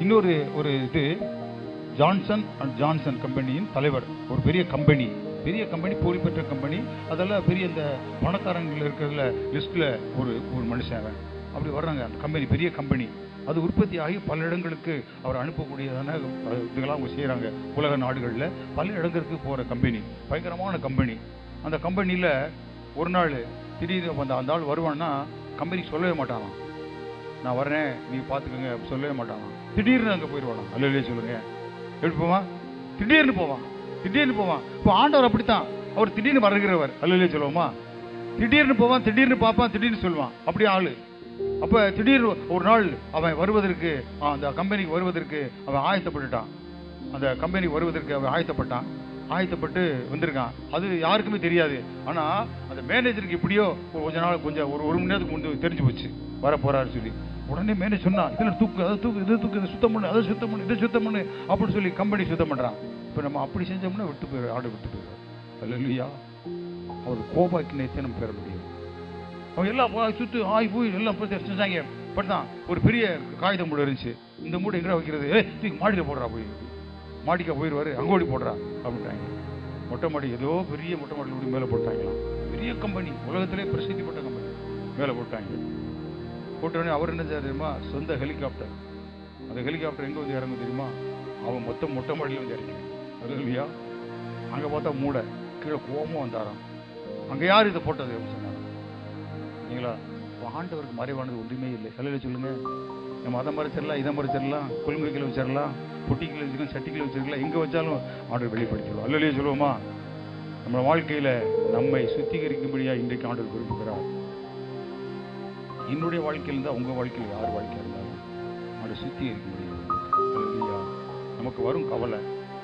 இன்னொரு இது ஜான்சன் அண்ட் ஜான்சன் கம்பெனியின் தலைவர். ஒரு பெரிய கம்பெனி, புகழ் பெற்ற கம்பெனி. அதெல்லாம் பெரிய இந்த பணக்காரங்கள் இருக்கிறதுல லிஸ்ட்ல ஒரு மனுஷன் அப்படி வர்றாங்க. அந்த கம்பெனி பெரிய கம்பெனி, அது உற்பத்தி ஆகி பல இடங்களுக்கு அவர் அனுப்பக்கூடியதான இதுகளாக அவங்க செய்கிறாங்க. உலக நாடுகளில் பல இடங்களுக்கு போகிற கம்பெனி, பயங்கரமான கம்பெனி. அந்த கம்பெனியில் ஒரு நாள் திடீர்னு அந்த ஆள் வருவான்னா கம்பெனிக்கு சொல்லவே மாட்டானா, நான் வர்றேன் நீ பார்த்துக்கோங்க சொல்லவே மாட்டானா. திடீர்னு அங்கே போயிடுவானா. அல்லேலூயா சொல்லுங்க. எப்படி போவான்? திடீர்னு போவான். இப்போ ஆண்டவர் அப்படித்தான், அவர் திடீர்னு வருகிறவர். அல்லேலூயா சொல்லுவோமா? திடீர்னு போவான், திடீர்னு பார்ப்பான், திடீர்னு சொல்லுவான். அப்படி ஆளு. அப்ப திடீர்னு ஒரு நாள் அவன் வருவதற்கு, அந்த கம்பெனிக்கு வருவதற்கு அவன் ஆயத்தப்பட்டுட்டான். அந்த கம்பெனிக்கு வருவதற்கு அவன் ஆயத்தப்பட்டு வந்திருக்கான். அது யாருக்குமே தெரியாது. ஆனா அந்த மேனேஜருக்கு இப்படியோ கொஞ்ச நாள் ஒரு மணி நேரத்துக்கு முன்பு தெரிஞ்சு போச்சு வர போறாரு சொல்லி. உடனே மேனேஜர் சொன்னா, இதுல தூக்கு, அதை தூக்கு, இதை தூக்கு, இதை சுத்தம் பண்ணு, அதை சுத்தம் பண்ணு, இதை சுத்தம் பண்ணு அப்படின்னு சொல்லி கம்பெனி சுத்தம் பண்றான். இப்ப நம்ம அப்படி செஞ்சோம்னா விட்டு போயிடும், ஆர்டர் விட்டு போயிடும். அல்லேலூயா. அவர் கோபாக்கினத்தை நம்ம பெற முடியும். அவங்க எல்லாம் சுத்து ஆய் போய் எல்லாம் செஞ்சாங்க. பட்தான் ஒரு பெரிய காகிதம் மூட இருந்துச்சு. இந்த மூடை எங்கே வைக்கிறது? தூக்கி மாடியில் போடுறா, போய் மாடிக்கா போயிடுவாரு, அங்கோடி போடுறா அப்படின்ட்டாங்க. மொட்டை மாடி, ஏதோ பெரிய மொட்டை மாடியில் இப்படி மேலே போட்டாங்களாம். பெரிய கம்பெனி, உலகத்திலே பிரசித்தி பட்ட கம்பெனி மேலே போட்டாங்க. போட்டோடனே அவர் என்ன செய்ய தெரியுமா? சொந்த ஹெலிகாப்டர். அந்த ஹெலிகாப்டர் எங்கே வந்து இறங்கும் தெரியுமா? அவன் மொத்தம் மொட்டை மாடியில் வந்து இறங்கி. அது இல்லையா? அங்கே பார்த்தா மூடை, கீழே கோபம் வந்தாராம். அங்கே யார் இதை போட்டது அப்படின்னு சொன்னாங்க. சரிங்களா? ஆண்டவருக்கு மறைவானது ஒன்றுமே இல்லை. அல்லேலூயா சொல்லுங்க. நம்ம அதை மறைச்சிடலாம், இதை மறைச்சிடலாம், கொள்முகைகளை வச்சிடலாம், பொட்டிகளை வச்சுக்கலாம், சட்டிகளை வச்சிருக்கலாம், எங்கே வச்சாலும் ஆண்டவர் வெளிப்படுத்திடுவோம். அல்லேலூயா சொல்லுவோமா? நம்ம வாழ்க்கையில் நம்மை சுத்திகரிக்கும்படியா இன்றைக்கு ஆண்டவர் விரும்புகிறார். என்னுடைய வாழ்க்கையில் இருந்தால் உங்கள் வாழ்க்கையில் யார் வாழ்க்கையாக இருந்தாலும் ஆண்டவர் சுத்திகரிக்க முடியும். அல்லேலூயா. நமக்கு வரும் கவலை,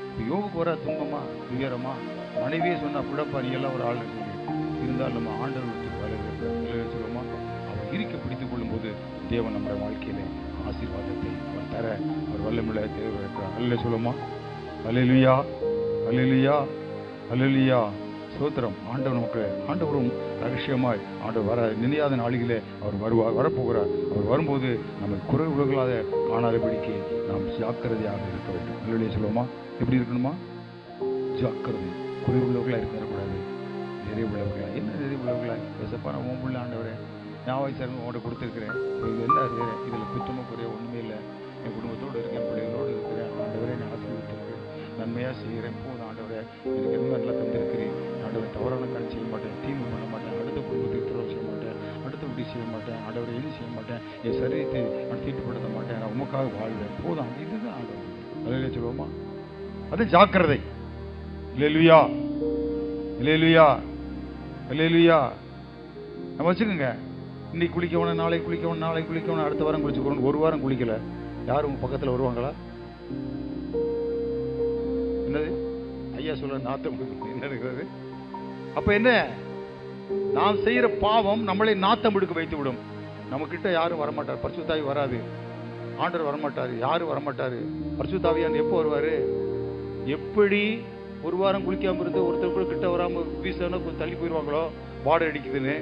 இப்போ யோகுக்கு வர துன்பமா துயரமா, மனைவியே சொன்னால் கூடப்பா நீ எல்லாம் ஒரு ஆள் இருந்தால் நம்ம ஆண்டவர் விட்டு சொல்லுவோமா? அவர் இருக்க பிடித்துக் கொள்ளும் போது தேவன் நம்முடைய வாழ்க்கையில ஆசீர்வாதத்தை அவர் தர அவர் வல்லமுள்ள தேவன் இருக்கிறார். அல்லேலூயா சொல்லுவோமா? அல்லேலூயா, அல்லேலூயா, அல்லேலூயா. ஸ்தோத்திரம். ஆண்டவரும் ரகசியமாய் ஆண்டவர் நினையாத நாளிலே அவர் வரப்போகிறார். அவர் வரும்போது நம்ம குறைவுகளாக காணாதபடிக்கு நாம் ஜாக்கிரதையாக இருக்க வேண்டும். அல்லேலூயா சொல்லுவோமா? எப்படி இருக்கணுமா? ஜாக்கிரதை. குறைவுள்ளவர்களாக இருக்கக்கூடாது, நிறைவுள்ளவர்களா. என்ன நிறைவுள்ளவர்களா? பேசப்பா நான் உன் பிள்ளை ஆண்டவரே, நான் வயசாக உங்கள்கிட்ட கொடுத்துருக்கிறேன், இது எல்லாம் செய்கிறேன், இதில் குற்றமும் குறைய ஒன்றுமே இல்லை, என் குடும்பத்தோடு இருக்கேன், பிள்ளைகளோடு இருக்கிறேன், ஆண்டவரே நான் ஆசீர்வதித்திருக்கிறேன், நன்மையாக செய்கிறேன், போதும் ஆண்டவரே எனக்கு என்ன நல்லா தந்திருக்கிறேன், ஆண்டவரை தவறான காரியம் செய்ய மாட்டேன், தீமை பண்ண மாட்டேன், அடுத்த குடும்பத்துக்கு துரோகம் செய்ய மாட்டேன், அடுத்த இப்படி செய்ய மாட்டேன், ஆண்டவரை எது செய்ய மாட்டேன், என் சரீரத்தை நான் தீட்டுப்படுத்த மாட்டேன், நான் உமக்காக வாழ்வேன், போதும். இதுதான் ஆண்டவர். அல்லேலூயா சொல்லுவோமா? அது ஜாக்கிரதை. அல்லேலூயா, அல்லேலூயா, அல்லேலூயா. நம்ம வச்சுக்கோங்க, இன்னைக்கு குளிக்கணும், நாளைக்கு குளிக்கணும், நாளைக்கு குளிக்கணும், அடுத்த வாரம் குளிச்சுக்கணும். ஒரு வாரம் குளிக்கல, யாரும் உங்க பக்கத்தில் வருவாங்களா? என்னது ஐயா சொல்ற நாத்தம் என்ன இருக்கிறது? அப்ப என்ன, நாம் செய்யற பாவம் நம்மளை நாத்தம் எடுக்க வைத்து விடும். நம்ம கிட்ட யாரும் வரமாட்டார், பரிசுத்தாவி வராது, ஆண்டவர் வரமாட்டாரு, யாரும் வரமாட்டாரு. பரிசுத்தாவியான் எப்போ வருவாரு? எப்படி ஒரு வாரம் குளிக்காம இருந்து ஒருத்தர் கூட கிட்ட வராம வீசான தள்ளி போயிடுவாங்களோ வாடை அடிக்குதுன்னு,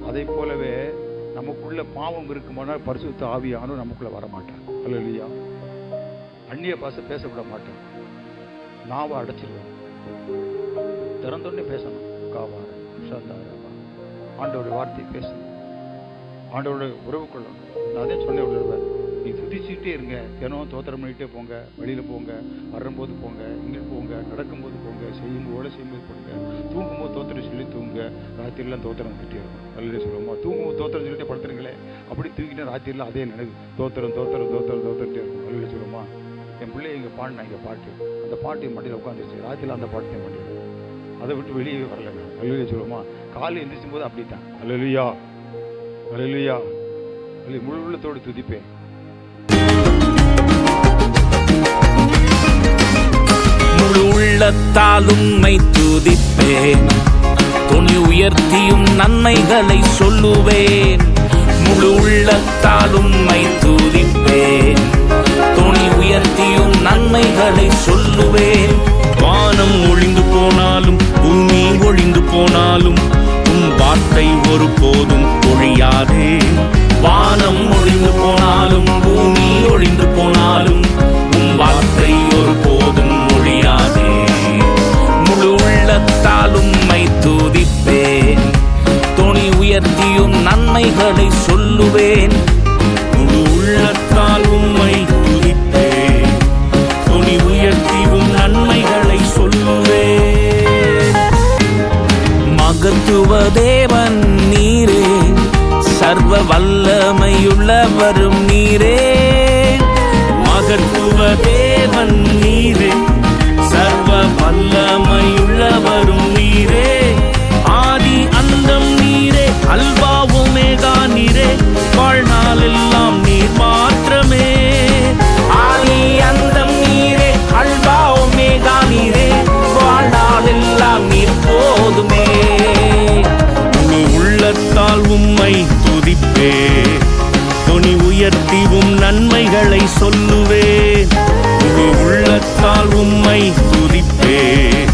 அதை போலவே நமக்குள்ள பாவம் இருக்குமானால் பரிசுத்த ஆவியானவர் நமக்குள்ள வரமாட்டார். அல்லேலூயா. அந்நிய பாஷை பேசவிட மாட்டேன், நாவை அடைச்சிருவேன், திறந்தோடனே பேசணும். காவார சந்தாரவா, ஆண்டவருடைய வார்த்தையை பேசணும், ஆண்டவருடைய உறவு கொள்ளணும். நான் அதே சொன்னேன் ஒரு தடவை, நீ துதிச்சுட்டே இருங்க, தினம் தோத்திரம் பண்ணிகிட்டே போங்க, வெளியில் போங்க, வரும்போது போங்க, இங்கே போங்க, நடக்கும்போது போங்க, செய்யும்போது போங்க, தூங்கும்போது தோத்திரம் சொல்லி தூங்க, ராத்திரிலாம் தோத்திரம் கிட்டே இருக்கும். அல்லேலூயா சொல்லுவோமா? தூங்கும்போது தோத்திரம் சொல்லிட்டு படுத்துறீங்களே, அப்படி தூங்கிட்டு ராத்திரிலாம் அதே நினைவு தோத்திரம் தோத்திரம் தோத்திரம் தோத்திரத்தே இருக்கும். அல்லேலூயா சொல்லுவோமா? என் பிள்ளை இங்கே பாடினா இங்கே பாட்டு, அந்த பாட்டு மடியில் உட்காந்துருச்சு, ராத்திரியில் அந்த பாட்டு மடியில், அதை விட்டு வெளியே வரல. அல்லேலூயா சொல்லுவோமா? காலை எந்திரிச்சும் போது அப்படித்தான். அல்லேலூயா, அல்லேலூயா, முழு உள்ளத்தோடு துதிப்பேன். முழு உள்ளத்தால் உம்மை துதிப்பேன், துணி உயர்த்தியும் நன்மைகளை சொல்லுவேன். முழு உள்ளத்தால் உம்மை துதிப்பேன், துணி உயர்த்தியும் நன்மைகளை சொல்லுவேன். வானம் ஒழிந்து போனாலும் பூமி ஒழிந்து போனாலும் உம் வார்த்தை ஒருபோதும் ஒழியாதே. வானம் ஒழிந்து போனாலும் பூமி ஒழிந்து போனாலும் உம் வார்த்தை ஒருபோதும் ஒழியாதே. முழு உள்ளத்தால் உம்மை துதிப்பேன், துணி உயர்த்தியும் நன்மைகளை சொல்லுவேன். முழு உள்ளத்தால் உம்மை துதிப்பேன், துணி உயர்த்தியும் நன்மைகளை சொல்லுவேன். மகத்துவ தேவன் நீரே, சர்வ வல்லமையுள்ளவரும் நீரே. மகத்துவ தேவன் நீரே, சர்வ வல்லமையுள்ளவரும் நீரே. ஆதி அந்தம் நீரே, அல்பா ஒமேகா நீரே, வாழ்நாள் எல்லாம் நீர் மாத்திரமே. ஆதி அந்தம் நீரே, அல்பா ஒமேகா நீரே, வாழ்நாள் எல்லாம் நீர் போதுமே. முழு உள்ளத்தால் உம்மை துதிப்பேன், துணி உயர்த்திவும் நன்மைகளை சொல்லுவேன். முழு உள்ளத்தால் உம்மை துதிப்பேன்,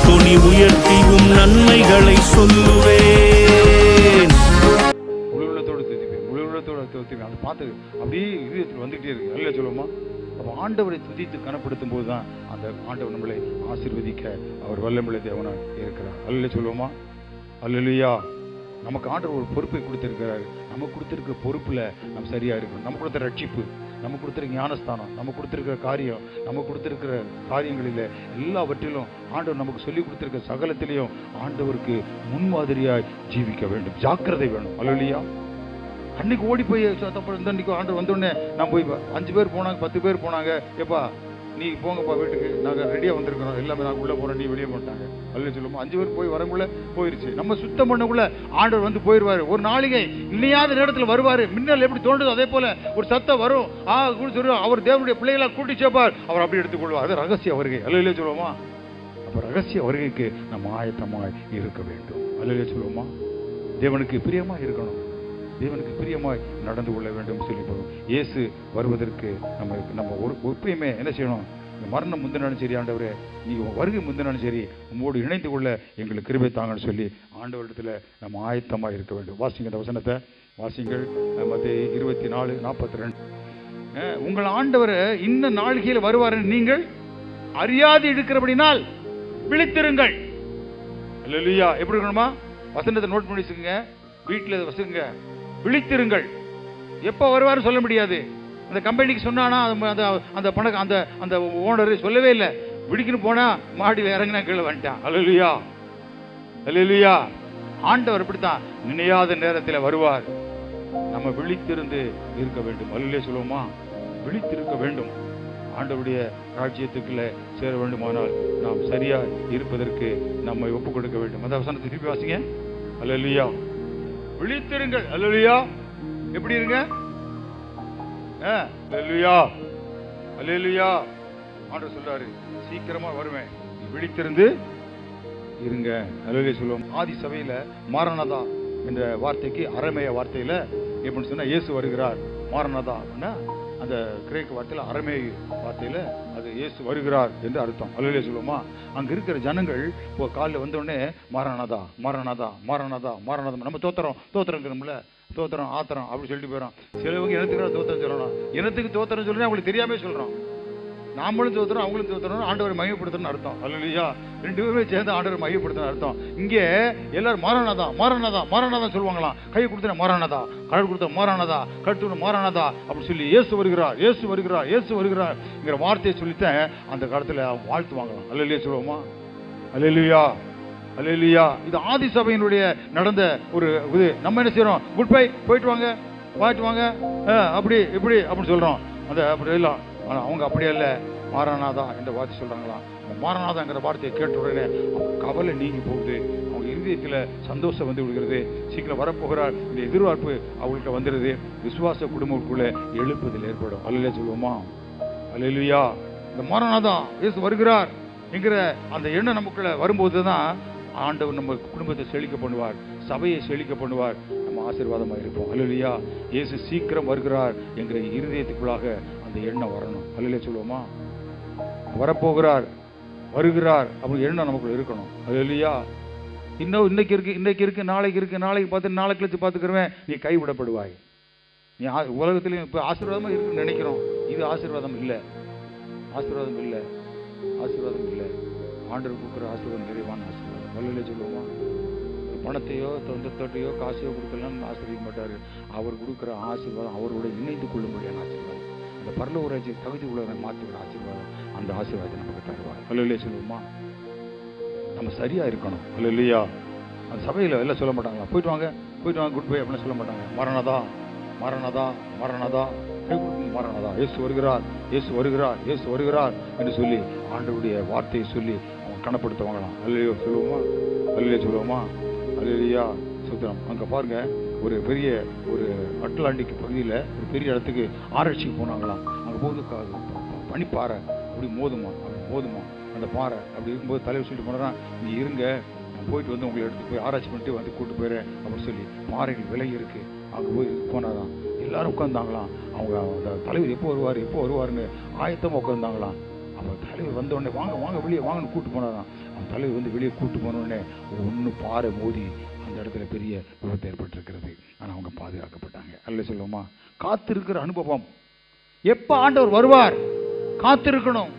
துணி உயர்த்திவும் நன்மைகளை சொல்லுவேன். முழு உள்ளத்தோடு துதிப்பேன், முழு உள்ளத்தோடு துதிப்பேன். அதை பார்த்து அப்படியே இதயத்தில் வந்துகிட்டே இருக்கு. அல்லேலூயா சொல்லுவோமா? அப்போ ஆண்டவரை துதித்து கனப்படுத்தும் போது தான் அந்த ஆண்டவர் நம்மளை ஆசீர்வதிக்க அவர் வல்லமையுள்ள தேவனாக இருக்கிறார். அல்லேலூயா சொல்லுவோமா? அல்லேலூயா. நமக்கு ஆண்டவர் ஒரு பொறுப்பை கொடுத்திருக்கிறாரு. நமக்கு கொடுத்திருக்கிற பொறுப்புல நம்ம சரியா இருக்கணும். நம்ம கொடுத்த ரட்சிப்பு, நம்ம கொடுத்திருக்க ஞானஸ்தானம், நம்ம கொடுத்திருக்கிற காரியம், நம்ம கொடுத்திருக்கிற காரியங்களில் எல்லாவற்றிலும் ஆண்டவர் நமக்கு சொல்லி கொடுத்திருக்கிற சகலத்திலையும் ஆண்டவருக்கு முன்மாதிரியாய் ஜீவிக்க வேண்டும். ஜாக்கிரதை வேணும். அல்லேலூயா. அன்னைக்கு ஓடி போய் அன்னைக்கு ஆண்டவர் வந்தோடனே நான் போய் 5 பேர் போனாங்க, 10 பேர் போனாங்க, எப்பா நீ போங்கப்பா வீட்டுக்கு, நாங்கள் ரெடியாக வந்திருக்கிறோம், எல்லாமே நாங்கள் உள்ளே போகிறோம், நீ வெளியே போட்டாங்க. அல்லேலூயா சொல்லுவோம். 5 பேர் போய் வரக்குள்ள போயிருச்சு. நம்ம சுத்தம் பண்ணக்குள்ள ஆண்டவர் வந்து போயிடுவார். ஒரு நாளிகை இல்லையாத நேரத்தில் வருவார். மின்னல் எப்படி தோன்றுதோ அதே போல ஒரு சத்தம் வரும். சொல்லுவோம், அவர் தேவனுடைய பிள்ளைகளாக கூட்டி சேர்ப்பார், அவர் அப்படி எடுத்துக்கொள்வார். அது ரகசிய வருகை. அல்லேலூயா சொல்லுவோமா? அப்போ ரகசிய வருகைக்கு நம்ம ஆயத்தமாக இருக்க வேண்டும். அல்லேலூயா சொல்லுவோமா? தேவனுக்கு பிரியமாக இருக்கணும், தேவனுக்கு பிரியமாய் நடந்து கொள்ள வேண்டும் சொல்லி போகிறோம். இயேசு வருவதற்கு நம்ம எப்பயுமே என்ன செய்யணும்? மரணம் முந்தினாலும் சரி, ஆண்டவரே நீ வருகை முந்தினாலும் சரி, உங்களோடு இணைந்து கொள்ள எங்களுக்கு கிருபை தாங்கன்னு சொல்லி ஆண்டவரிடத்தில் நம்ம ஆயத்தமாக இருக்க வேண்டும். வாசிங்க அந்த வசனத்தை, வாசிங்கள். மத்தேயு 24:42. உங்கள் ஆண்டவர் இன்ன நாளிகையில் வருவார் நீங்கள் அறியாது இருக்கிறபடினால் விழித்திருங்கள். அல்லேலூயா. எப்படி இருக்கணுமா? வசனத்தை நோட் பண்ணி வச்சுக்கோங்க, வீட்டில் வச்சுக்கோங்க. விழித்திருங்கள். எப்போ வருவாரு சொல்ல முடியாது. அந்த கம்பெனிக்கு சொன்னானா அந்த பணம் அந்த ஓனர் சொல்லவே இல்லை. விடிக்கணும் போனா மாடியில் இறங்கினா கீழே வந்துட்டான். அல்லேலூயா, அல்லேலூயா. ஆண்டவர் இப்படித்தான் நினையாத நேரத்தில் வருவார். நம்ம விழித்திருந்து இருக்க வேண்டும். அல்லேலூயா சொல்லுவோமா? விழித்திருக்க வேண்டும். ஆண்டவருடைய ராஜ்யத்துக்குள்ள சேர வேண்டுமானால் நாம் சரியா இருப்பதற்கு நம்மை ஒப்புக் கொடுக்க வேண்டும். அந்த வசனத்தை திருப்பி வாசிங்க. அல்லேலூயா. விழித்திருங்கள். அல்லேலூயா. எப்படி இருங்க? அல்லேலூயா, அல்லேலூயா. ஆண்டவர் சொல்றாரு, சீக்கிரமா வருவேன், விழித்திருந்து இருங்க. அல்லேலூயா சொல்லுவோம். ஆதி சபையில மாரநாதா என்ற வார்த்தைக்கு அரமேய வார்த்தையில எப்படின்னு சொன்னா இயேசு வருகிறார். மாரநாதா அப்படின்னா அந்த கிரேக்க வார்த்தையில அரமேய வார்த்தையில அது இயேசு வருகிறார் என்று அர்த்தம். அல்லேலூயா சொல்லுவோமா? அங்க இருக்கிற ஜனங்கள் இப்போ காலில் வந்தோடனே மாரநாதா மாரநாதா மாரநாதா மாரநாதா, நம்ம தோத்திரங்கிறோம்ல, தோத்திரம் ஆத்திரம் அப்படி சொல்லிட்டு போயிடும். சிலவங்க இனத்துக்கு தோத்திரம் சொல்லணும். இனத்துக்கு தோத்திரம் சொல்லணும் அவங்களுக்கு தெரியாமே சொல்றோம். நாமளும் தோத்துறோம், அவங்களும் தோத்துறோம். ஆண்டவரை மையப்படுத்தணும்னு அர்த்தம். அல்லேலூயா. ரெண்டு பேருமே சேர்ந்து ஆண்டவரை மையப்படுத்தணும் அர்த்தம். இங்கே எல்லாரும் மாரநாதா மாரநாதா மாரநாதா சொல்லுவாங்களாம். கை கொடுத்தன மாரநாதா, கடல் கொடுத்த மாரநாதா, கழுத்து மாரநாதா அப்படி சொல்லி இயேசு வருகிறார், இயேசு வருகிறார், இயேசு வருகிறார்ங்கிற வார்த்தையை சொல்லித்தான் அந்த காலத்துல அவங்க வாழ்த்துவாங்களாம். அல்லேலூயா சொல்லுவோமா? அல்லேலூயா, அல்லேலூயா. இது ஆதி சபையினுடைய நடந்த ஒரு இது. நம்ம என்ன செய்யறோம்? குட் பை, போயிட்டு வாங்க, போயிட்டு வாங்க, அப்படி இப்படி அப்படின்னு சொல்றோம். அந்த அப்படி இல்லை. ஆனால் அவங்க அப்படியே இல்லை, மாரநாதா என்ற வார்த்தை சொல்றாங்களாம். மாரநாதாங்கிற வார்த்தையை கேட்ட உடனே கவலை நீங்கி போகுது. அவங்க இருதயத்தில் சந்தோஷம் வந்து விடுகிறது. சீக்கிரம் வரப்போகிறார் இந்த எதிர்பார்ப்பு அவங்களுக்கு வந்துடுது. விசுவாச குடும்பத்துக்குள்ள எழுப்புதல் ஏற்படும். அல்லேலூயா சொல்லுவோமா? அல்லேலூயா. இந்த மாரநாதா இயேசு வருகிறார் என்கிற அந்த எண்ணம் நமக்குள்ள வரும்போது தான் ஆண்டவர் நம்ம குடும்பத்தை செழிக்க பண்ணுவார், சபையை செழிக்க பண்ணுவார், நம்ம ஆசீர்வாதமாக இருப்போம். அல்லேலூயா. இயேசு சீக்கிரம் வருகிறார் என்கிற இருதயத்துக்குள்ளாக அந்த எண்ணம் வரணும். அல்லேலூயா சொல்லுவோமா? வரப்போகிறார், வருகிறார் அப்படி எண்ணம் நமக்குள்ள இருக்கணும். அல்லேலூயா. இன்னைக்கு இருக்கு நாளைக்கு இருக்கு, நாளைக்கு பார்த்து நாளைக்கு கழிச்சு பார்த்துக்கிறவேன், நீ கைவிடப்படுவாய். நீ உலகத்திலையும் இப்போ ஆசீர்வாதமாக இருக்குன்னு நினைக்கிறோம். இது ஆசீர்வாதம் இல்லை, ஆசீர்வாதம் இல்லை, ஆசீர்வாதம் இல்லை. ஆண்டவர் கொடுக்குற ஆசீர்வாதம் நிறைவான ஆசீர்வாதம். அல்லேலூயா சொல்லுவோமா? பணத்தையோ தொந்தத்தையோ காசையோ கொடுக்கலாம்னு ஆசீர்வதிக்க மாட்டார். அவர் கொடுக்குற ஆசீர்வாதம் அவரோட இணைந்து கொள்ளும்படியான ஆசீர்வாதம். அந்த பரலோக ராஜ்யம் தகுதி உள்ளவரை மாற்றுகிற ஆசீர்வாதம். அந்த ஆசீர்வாதத்தை நமக்கு தருவார். அல்லேலூயா சொல்லுவோமா? நம்ம சரியா இருக்கணும். அல்லேலூயா. அந்த சபையில் எல்லாம் சொல்ல மாட்டாங்களா, போயிட்டு வாங்க போயிட்டு வாங்க குட் பை அப்படின்னு சொல்ல மாட்டாங்க. மரணதா மரணதா மரணதா மரணதா, இயேசு வருகிறார், இயேசு வருகிறார், இயேசு வருகிறார் என்று சொல்லி ஆண்டவருடைய வார்த்தையை சொல்லி அவங்க கணப்படுத்துவாங்களாம். அல்லேலூயா சொல்லுவோமா? அல்லேலூயா சொல்லுவோமா? அல்லேலூயா சுத்திரம். அங்கே பாருங்க, ஒரு பெரிய ஒரு அட்லாண்டிக் பகுதியில் ஒரு பெரிய இடத்துக்கு ஆராய்ச்சிக்கு போனாங்களாம். அங்கே போது பனிப்பாறை அப்படி மோதுமா, அப்படி மோதுமா அந்த பாறை. அப்படி இருக்கும்போது தலைவர் சொல்லிட்டு போனா, நீ இருங்க, நான் போயிட்டு வந்து உங்களை எடுத்து போய் ஆராய்ச்சி பண்ணிட்டு வந்து கூப்பிட்டு போயிடுறேன் அப்படின்னு சொல்லி பாறைகள் விலை இருக்கு. அங்கே போய் போனாதான் எல்லாரும் உட்காந்தாங்களாம். அவங்க அந்த தலைவர் எப்போ வருவாருன்னு ஆயத்தமாக உட்காந்தாங்களாம். அவன் தலைவர் வந்தோடனே வாங்க வாங்க வெளியே வாங்கன்னு கூப்பிட்டு போனாதான். அவன் தலைவர் வந்து வெளியே கூப்பிட்டு போனோடனே ஒன்று பாறை மோதி அந்த இடத்துல பெரிய விபத்து ஏற்பட்டிருக்கிறது. ஆனால் அவங்க பாதுகாக்கப்பட்டாங்க. அல்ல சொல்லுவோமா? காத்திருக்கிற அனுபவம். எப்போ ஆண்டவர் வருவார் காத்திருக்கணும்.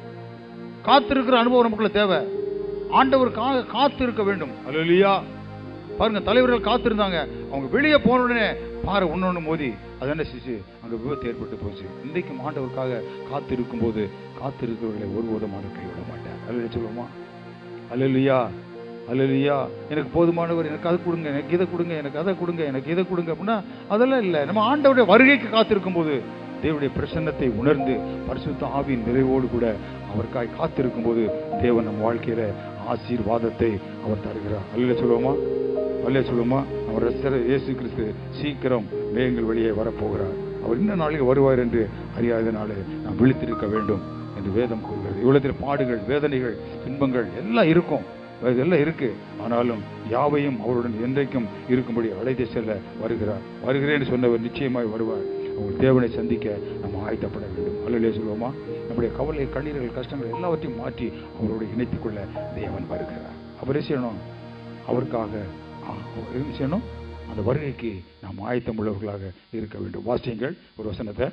காத்திருக்கிற அனுபவம் நமக்குள்ள தேவை. ஆண்டவர் காத்து இருக்க வேண்டும். அல்லேலூயா. பாருங்க, தலைவர்கள் காத்திருந்தாங்க. அவங்க வெளியே போன உடனே பாறை ஒன்னொன்னு மோதி அது என்ன செஞ்சு அங்கே விபத்து ஏற்பட்டு போச்சு. இன்றைக்கும் ஆண்டவருக்காக காத்திருக்கும் போது காத்திருக்கிறவர்களை ஒருபோதுமான கைவிட மாட்டார். அல்லேலூயா சொல்லுவோமா? அல்லேலூயா, அல்லேலூயா. எனக்கு போதுமானவர், எனக்கு அது கொடுங்க, எனக்கு இதை கொடுங்க, எனக்கு அதை கொடுங்க, எனக்கு இதை கொடுங்க அப்படின்னா அதெல்லாம் இல்லை. நம்ம ஆண்டவருடைய வருகைக்கு காத்திருக்கும் போது தேவனுடைய பிரசன்னத்தை உணர்ந்து பரிசுத்த ஆவியின் நிறைவோடு கூட அவருக்காய் காத்திருக்கும் போது தேவன் நம் வாழ்க்கையில ஆசீர்வாதத்தை அவர் தருகிறார். அல்லேலூயா சொல்லுவோமா? அல்லேலூயா சொல்லுவோமா? அவர் இயேசு கிறிஸ்து சீக்கிரம் மேகங்கள் வெளியே வரப்போகிறார். அவர் இன்ன நாளைக்கு வருவார் என்று அறியாதனாலே நாம் விழித்திருக்க வேண்டும் என்று வேதம் கூறுகிறது. இவ்வளத்தில் பாடுகள், வேதனைகள், துன்பங்கள் எல்லாம் இருக்கும், இதெல்லாம் இருக்கு. ஆனாலும் யாவையும் அவருடன் என்றைக்கும் இருக்கும்படி அழைத்து செல்ல வருகிறார். வருகிறேன் சொன்னவர் நிச்சயமாய் வருவார். அவர் தேவனை சந்திக்க நம்ம ஆயத்தப்பட வேண்டும். அல்லேலூயா சொல்லுவோமா? நம்முடைய கவலை, கண்ணீர்கள், கஷ்டங்கள் எல்லாவற்றையும் மாற்றி அவரோடு இணைத்துக் கொள்ள தேவன் வருகிறார். அவரே செய்யணும், அவருக்காக செய்யணும். அந்த வருகைக்கு நாம் ஆயத்தம் உள்ளவர்களாக இருக்க வேண்டும். வாசியங்கள் ஒரு வசனத்தை,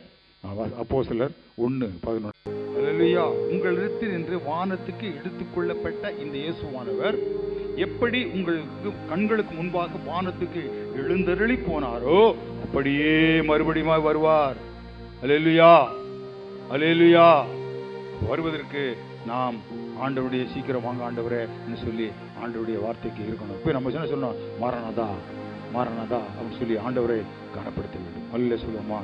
அப்போஸ்தலர் 1:11. அல்லேலூயா. உங்களிடத்தில் நின்று வானத்துக்கு எடுத்துக்கொள்ளப்பட்ட இந்த இயேசுவானவர் எப்படி உங்களுக்கு கண்களுக்கு முன்பாக வானத்துக்கு எழுந்தருளி போனாரோ அப்படியே மறுபடியும் வருவார். அல்லேலூயா, அல்லேலூயா. வருவதற்கு நாம் ஆண்டவருடைய சீக்கிரம் வாங்க ஆண்டவரே என்று சொல்லி ஆண்டவருடைய வார்த்தைக்கு இருக்கணும். இப்போ நம்ம என்ன சொன்னோம்? மாரநாதா மாரநாதா அப்படின்னு சொல்லி ஆண்டவரை கனப்படுத்த வேண்டும். அல்ல சொல்லுவோமா?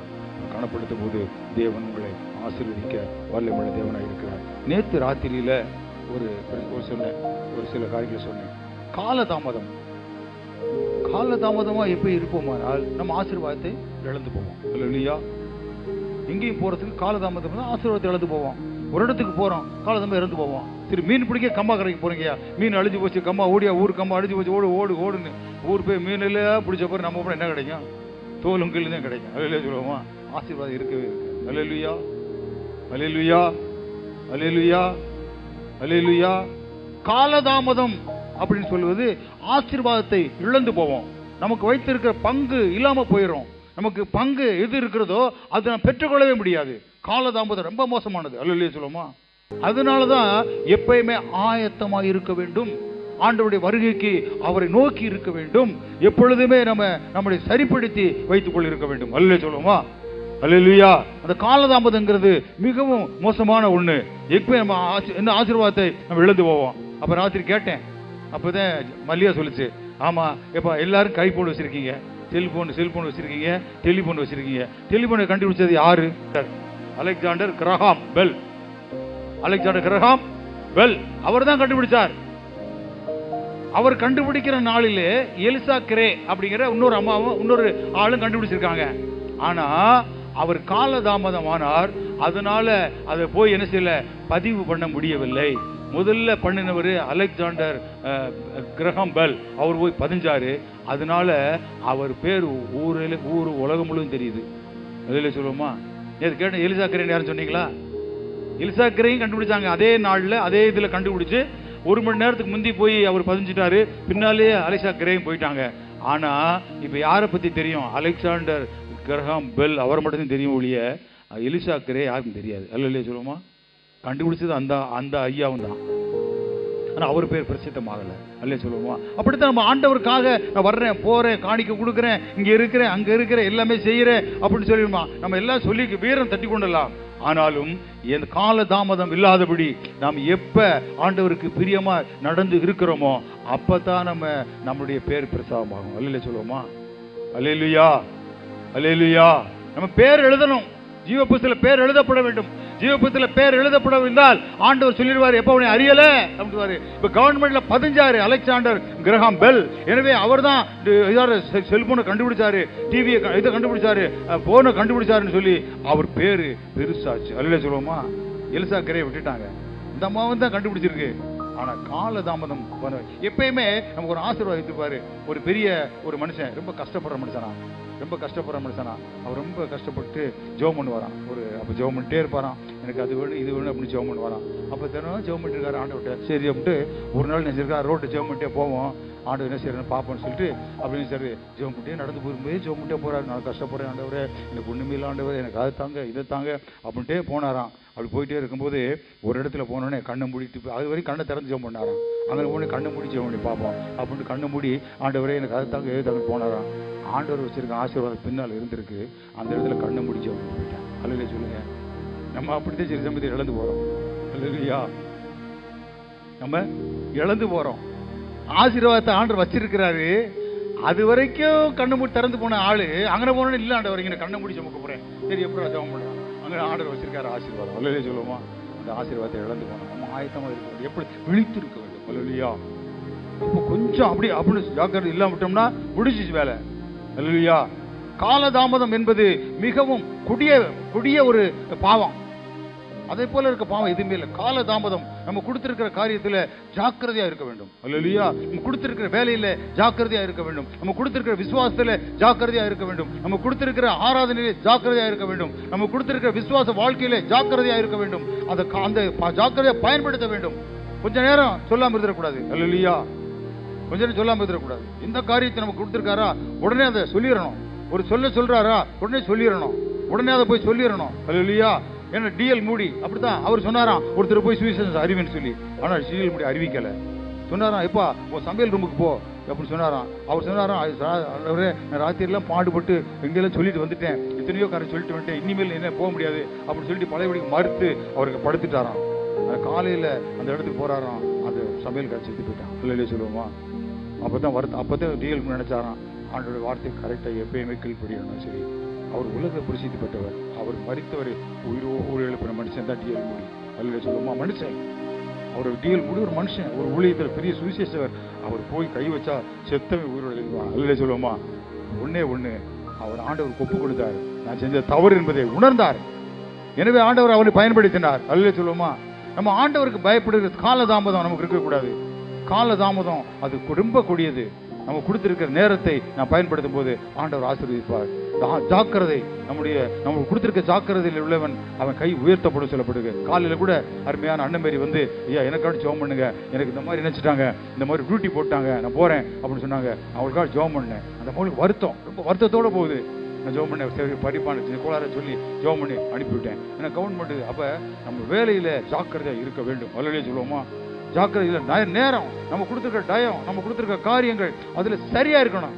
கனப்படுத்தும் போது தேவன் உங்களை ஆசீர்வதிக்க வல்லமையுள்ள தேவனாக இருக்கிறார். நேற்று ராத்திரியில ஒரு சொன்னேன், ஒரு சில காரியங்களை சொன்னேன். காலதாமதமா எப்ப இருப்போமானால் நம்ம ஆசீர்வாதத்தை இழந்து போவோம். இல்லையா? எங்கேயும் போறதுக்கு காலதாமதம் தான் ஆசீர்வாதத்தை இழந்து போவோம். ஒரு இடத்துக்கு போறோம், காலதாமதம் இறந்து போவோம். சரி, மீன் பிடிக்க கம்மா கரைக்கு போறீங்கயா, மீன் அழிஞ்சு போச்சு, கம்மா ஓடியா, ஊர் கம்மா அழிஞ்சு போச்சு, ஓடுன்னு ஊர் போய் மீன் எல்லாம் பிடிச்ச பிறகு நம்ம போனால் என்ன கிடைக்கும்? தோலும் கீழ் தான் கிடைக்கும். அல்ல சொல்லுவோமா? ஆசீர்வாதம் இருக்கவே இருக்கு. அல்லேலூயா, அல்லேலூயா, அல்லேலூயா, அல்லேலூயா. காலதாமதம் அப்படின்னு சொல்வது ஆசீர்வாதத்தை இழந்து போவோம். நமக்கு வைத்திருக்கிற பங்கு இல்லாம போயிடும். நமக்கு பங்கு எது இருக்கிறதோ அதை நாம் பெற்றுக்கொள்ளவே முடியாது. காலதாமதம் ரொம்ப மோசமானது. அல்லேலூயா சொல்லுவோமா? அதனாலதான் எப்பயுமே ஆயத்தமாக இருக்க வேண்டும். ஆண்டவருடைய வருகைக்கு அவரை நோக்கி இருக்க வேண்டும். எப்பொழுதுமே நம்மை சரிப்படுத்தி வைத்துக் கொள்ள இருக்க வேண்டும். அல்லேலூயா சொல்லுவோமா? அல்லேலூயா. அந்த காலதாமதங்கிறது மிகவும் மோசமான ஒண்ணு. எப்ப நம்ம என்ன ஆசீர்வாதத்தை நம்ம இழந்து போவோம். அப்ப ராத்திரி கேட்டேன், அப்பதான் மல்லியா சொல்லுச்சு, ஆமா எப்ப எல்லாரும் கைபோன் வச்சிருக்கீங்க, செல்போன் வச்சிருக்கீங்க, டெலிபோன் வச்சிருக்கீங்க. டெலிபோனை கண்டுபிடிச்சது யாரு? Alexander Graham Bell. Alexander Graham Bell அவர் தான் கண்டுபிடிச்சார். அவர் கண்டுபிடிக்கிற நாளிலே எலிசா கிரே அப்படிங்கிற இன்னொரு ஆளும் கண்டுபிடிச்சிருக்காங்க. ஆனா அவர் காலதாமதமானார். அதனால அதை போய் என்ன செய்யல, பதிவு பண்ண முடியவில்லை. முதல்ல பண்ணினவர் அலெக்சாண்டர் கிரஹாம் பெல். அவர் போய் பதிஞ்சாரு. அதனால அவர் பேர் ஊர் உலகம் முழுவதும் தெரியுது. அதில் சொல்லுவோமா? நேற்று கேட்டேன், எலிசா கிரேன்னு யாரும் சொன்னீங்களா? எலிசா கிரேயும் கண்டுபிடிச்சாங்க. அதே நாளில் அதே இதில் கண்டுபிடிச்சு 1 மணி நேரத்துக்கு முந்தி போய் அவர் பதிஞ்சிட்டாரு. பின்னாலேயே எலிசா கிரேயும் போயிட்டாங்க. ஆனா இப்ப யாரை பத்தி தெரியும்? அலெக்சாண்டர் கிரஹாம் பெல் அவர் மட்டும் தெரியும் ஒழிய எலிசா கிரே யாருக்கும் தெரியாது. அல்ல சொல்லுவோமா? கண்டுபிடிச்சது அந்த ஐயாவும் தான். ஆனா அவர் பேர் பிரசித்தமாகல. அல்ல சொல்லுவோமா? அப்படித்தான் நம்ம ஆண்டவருக்காக நான் வர்றேன், போறேன், காணிக்க கொடுக்குறேன், இங்க இருக்கிறேன், அங்க இருக்கிறேன், எல்லாமே செய்யறேன் அப்படின்னு சொல்லிடுமா? நம்ம எல்லாம் சொல்லி வீரம் தட்டி கொண்டலாம். ஆனாலும் என் கால தாமதம் இல்லாதபடி நாம் எப்ப ஆண்டவருக்கு பிரியமா நடந்து இருக்கிறோமோ அப்பதான் நம்முடைய பேர் பிரசாதமாகும். அல்ல சொல்லுவோமா? அல்லேலூயா, அல்லேலூயா. நம்ம பேர் எழுதணும். ஜீவ புத்தகத்தில் பேர் எழுதப்பட வேண்டும். ஜீவ புத்தகத்தில் பேர் எழுதப்படவில்லை ஆண்டவர் சொல்லிடுவார், எப்ப அவனை அறியல அப்படின்வாரு. இப்ப கவர்மெண்ட்ல பதிஞ்சாரு அலெக்சாண்டர் கிரஹாம் பெல். எனவே அவர் தான் செல்போனை கண்டுபிடிச்சாரு, டிவியை இதை கண்டுபிடிச்சாரு, போனை கண்டுபிடிச்சாருன்னு சொல்லி அவர் பேரு பெருசாச்சு. அல்ல சொல்லுவோமா? எலிசா கிரே விட்டுட்டாங்க. இந்த அம்மாவும் தான் கண்டுபிடிச்சிருக்கு. ஆனா காலதாமதம் எப்பயுமே நமக்கு ஒரு ஆசீர்வாதிப்பாரு. ஒரு பெரிய ஒரு மனுஷன், ரொம்ப கஷ்டப்படுற மனுஷனா, அவர் ரொம்ப கஷ்டப்பட்டு ஜெபம் பண்ணுவாராம். அப்ப ஜெபம் பண்ணிட்டே இருப்பாராம், எனக்கு அது வேணும் இது வேணும் அப்படின்னு ஜெபம் பண்ணுவாராம். அப்ப தினம் ஜெபம் பண்ணிட்டு இருக்காரு ஆண்டவர்கிட்ட. சரி அப்படின்ட்டு ஒரு நாள் நினைச்சிருக்கா, ரோட்டு ஜெபம் பண்ணிட்டே போவோம், ஆண்டவர் என்ன செய்யறேன்னு பார்ப்போம்னு சொல்லிட்டு அப்படின்னு சரி ஜெபம் பண்ணிட்டே நடந்து போகும்போது ஜெபம் பண்ணிட்டே போறாரு. நான் கஷ்டப்படுறேன் ஆண்டவரே, எனக்கு ஒண்ணுமே இல்லை ஆண்டவரே, எனக்கு அதை தாங்க இதை தாங்க அப்படின்ட்டே போனாராம். அப்படி போயிட்டே இருக்கும்போது ஒரு இடத்துல போனோடனே கண்ணை மூடிட்டு, அது வரைக்கும் கண்ணை திறந்து ஜெபம் பண்ணாராம். அங்கே போனே கண்ணை மூடி ஜெபம் பண்ணி பார்ப்போம் அப்படின்ட்டு கண்ணை மூடி ஆண்டவரே எனக்கு அதை தாங்க எது தாங்க போனாராம். ஆண்டவர் வச்சிருக்க ஆசீர்வாதம் பின்னால் இருந்திருக்கு. அந்த இடத்துல கண்ணை மூடி ஜெபம் பண்ணி போயிட்டேன். அல்லையா சொல்லுங்க? நம்ம அப்படித்தான் சரி சமயத்தை இழந்து போறோம். அல்லையா? நம்ம இழந்து போறோம். ஆசீர்வாதத்தை ஆண்டவர் வச்சிருக்கிறாரு. அது வரைக்கும் கண்ணு மூடி திறந்து போன ஆளு அங்கே போனோன்னு இல்லை ஆண்டவர் இங்கே கண்ணை மூடி சுமக்க போறேன். சரி எப்படி ஜெபம் பண்றான்? அங்கே ஆண்டவர் வச்சிருக்காரு ஆசீர்வாதம். அல்லையா சொல்லுவோமா? அந்த ஆசீர்வாதத்தை இழந்து போனோம். நம்ம ஆயத்தமா இருக்க வேண்டும், எப்படி விழித்து இருக்க வேண்டும். அல்லையா? இப்போ கொஞ்சம் அப்படின்னு ஜாக்கிரதை இல்லாம விட்டோம்னா முடிஞ்சிச்சு வேலை. அல்லேலூயா. காலதாமதம் என்பது மிகவும் கொடிய ஒரு பாவம். அதே போல இருக்க பாவம் எதுவுமே இல்லை. காலதாமதம் நம்ம கொடுத்திருக்கிற காரியத்துல ஜாக்கிரதையா இருக்க வேண்டும். அல்லேலூயா. நம்ம கொடுத்திருக்கிற வேலையில ஜாக்கிரதையா இருக்க வேண்டும். நம்ம கொடுத்திருக்கிற விசுவாசத்துல ஜாக்கிரதையா இருக்க வேண்டும். நம்ம கொடுத்திருக்கிற ஆராதனையில ஜாக்கிரதையா இருக்க வேண்டும். நம்ம கொடுத்திருக்கிற விசுவாச வாழ்க்கையில ஜாக்கிரதையா இருக்க வேண்டும். அந்த ஜாக்கிரதையா பயன்படுத்த வேண்டும். கொஞ்ச நேரம் சொல்லாம இருந்துடக்கூடாது. அல்லேலூயா. கொஞ்ச நேரம் சொல்லாம இருந்துடக்கூடாது. இந்த காரியத்தை நமக்கு கொடுத்திருக்காரா உடனே அதை சொல்லிடணும். ஒரு சொல்றாரா உடனே சொல்லிடணும். உடனே அதை போய் சொல்லிடணும். அல்லேலூயா. ஏன்னா டிஎல் மூடி அப்படித்தான் அவர் சொன்னாராம், ஒருத்தர் போய் சுவிசேஷம் அறிவின்னு சொல்லி. ஆனால் டிஎல் மூடி அறிவிக்கல. சொன்னாராம், எப்பா உன் சமையல் ரூமுக்கு போ அப்படின்னு சொன்னாராம். அவர் சொன்னாராம், நான் ராத்திரிலாம் பாடுபட்டு எங்கெல்லாம் சொல்லிட்டு வந்துட்டேன், எத்தனையோ காரை சொல்லிட்டு வந்துட்டேன், இனிமேல் என்ன போக முடியாது அப்படின்னு சொல்லிட்டு பழையபடிக்கு மறுத்து அவருக்கு படுத்துட்டாராம். காலையில் அந்த இடத்துக்கு போறாராம், அந்த சமையல் காரை செத்து போயிட்டான். இல்லையே சொல்லுவோமா? அப்பதான் டிஎல் நினைச்சாராம், ஆண்டோட வார்த்தை கரெக்டாக எப்பயுமே கீழ்படியணும். சரி அவர் உலக பிரசித்தி பெற்றவர். அவர் மரித்தவர் உயிரோடு எழுப்பின மனுஷன் தான் டிஎல் மூடி. அல்ல சொல்லுமா, மனுஷன். அவர் டிஎல் மூடி ஒரு மனுஷன், ஒரு ஊழியத்தில் பெரிய சுவிசேஷவர். அவர் போய் கை வச்சா செத்தவை உயிரோடு எழுதுவான். அல்ல சொல்லுமா, ஒன்னே ஒண்ணு, அவர் ஆண்டவர் ஒப்பு கொடுத்தார். நான் செஞ்ச தவறு என்பதை உணர்ந்தார். எனவே ஆண்டவர் அவரை பயன்படுத்தினார். அல்ல சொல்லுமா, நம்ம ஆண்டவருக்கு பயப்படுகிற காலதாமதம் நமக்கு இருக்கக்கூடாது. காலதாமதம் அது ரொம்ப கொடியது. நம்ம கொடுத்திருக்கிற நேரத்தை நான் பயன்படுத்தும் போது ஆண்டவர் ஆசீர்வதிப்பார். ஜாக்கிரதை, நம்ம கொடுத்திருக்க ஜாக்கிரதையில் உள்ளவன் அவன் கை உயர்த்தப்படும் சொல்லப்படுது. காலையில் கூட அருமையான அண்ணன் வந்து, ஐயா எனக்காக ஜெபம் பண்ணுங்க, எனக்கு இந்த மாதிரி நினைச்சிட்டாங்க, இந்த மாதிரி டியூட்டி போட்டாங்க, நான் போறேன் அப்படின்னு சொன்னாங்க. அவங்களுக்காக ஜெபம் பண்ணேன். அந்த பொண்ணுக்கு வருத்தம், ரொம்ப வருத்தத்தோட போகுது. நான் ஜெபம் பண்ணேன், சரி படிப்பான கோளார சொல்லி ஜெபம் பண்ணி அனுப்பிவிட்டேன். ஏன்னா கவர்மெண்ட் அப்ப நம்ம வேலையில ஜாக்கிரதையா இருக்க வேண்டும். அல்லையே சொல்லுவோமா, ஜாக்கிரதையில் நேரம், நம்ம கொடுத்துருக்க டயம், நம்ம கொடுத்துருக்க காரியங்கள் அதுல சரியா இருக்கணும்.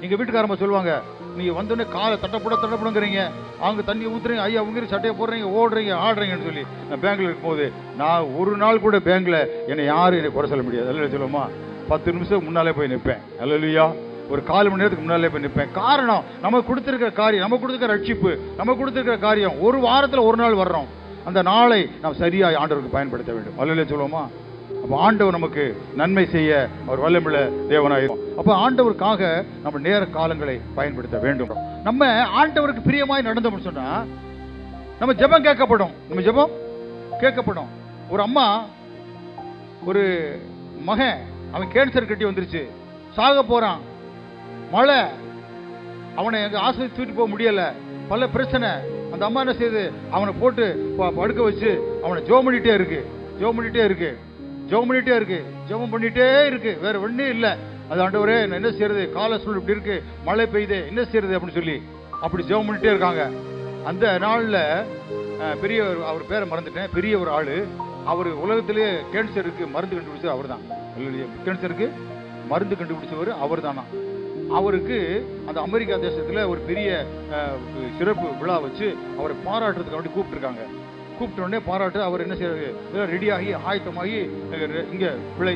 எங்க வீட்டுக்காரம்ப சொல்லுவாங்க, நீங்க வந்தோடனே காலை தட்டப்படுங்கிறீங்க, அவங்க தண்ணி ஊத்துறீங்க, ஐயா அவங்க சட்டையை போடுறீங்க, ஓடுறீங்க, ஆடுறீங்கன்னு சொல்லி. நான் பேங்க்ல இருக்கும்போது நான் ஒரு நாள் கூட பேங்க்ல என்னை யாரும் என்னை குறை சொல்ல முடியாது. அல்ல சொல்லுவோமா, 10 நிமிஷம் முன்னாலே போய் நிற்பேன். அல்லையா, ஒரு 4 மணி நேரத்துக்கு முன்னாலே போய் நிற்பேன். காரணம், நம்ம கொடுத்துருக்கிற காரியம், நம்ம கொடுத்துருக்கிற ரட்சிப்பு, நம்ம கொடுத்துருக்கிற காரியம் ஒரு வாரத்தில் ஒரு நாள் வர்றோம். அந்த நாளை நாம் சரியாக ஆண்டவருக்கு பயன்படுத்த வேண்டும். அல்லையே சொல்லுவோமா, அப்போ ஆண்டவர் நமக்கு நன்மை செய்ய அவர் வல்லமுள்ள தேவனாயிருக்கும். அப்போ ஆண்டவருக்காக நம்ம நேர காலங்களை பயன்படுத்த வேண்டும். நம்ம ஆண்டவருக்கு பிரியமாய் நடந்தோம்னு சொன்னா நம்ம ஜெபம் கேட்கப்படும். நம்ம ஜெபம் கேட்கப்படும். ஒரு அம்மா, ஒரு மகன், அவன் கேன்சர் கட்டி வந்துருச்சு, சாக போறான், மழை, அவனை எங்க ஆஸ்பத்திரி தூக்கிட்டு போக முடியல, பல பிரச்சனை. அந்த அம்மா என்ன செய்யுது, அவனை போட்டு படுக்க வச்சு அவனை ஜெபம் பண்ணிட்டே இருக்கு, ஜெபம் பண்ணிட்டே இருக்கு, வேற ஒண்ணே இல்லை. அது ஆண்டவரே நான் என்ன செய்யறது, கால சூழல் இப்படி இருக்கு, மழை பெய்யுது, என்ன செய்யறது அப்படின்னு சொல்லி அப்படி ஜெபம் பண்ணிட்டே இருக்காங்க. அந்த நாள்ல பெரிய, அவர் பேரை மறந்துட்டேன், பெரிய ஒரு ஆளு, அவர் உலகத்திலேயே கேன்சருக்கு மருந்து கண்டுபிடிச்சவர் அவர் தான். கேன்சருக்கு மருந்து கண்டுபிடிச்சவர் அவர் தானா. அவருக்கு அந்த அமெரிக்கா தேசத்துல ஒரு பெரிய சிறப்பு விழா வச்சு அவரை பாராட்டுறதுக்கு அப்படி கூப்பிட்டுருக்காங்க. கூப்பிட்ட உடனே பாராட்டு அவர் என்ன செய்யறாரு, ரெடியாகி ஆயத்தமாகி இங்க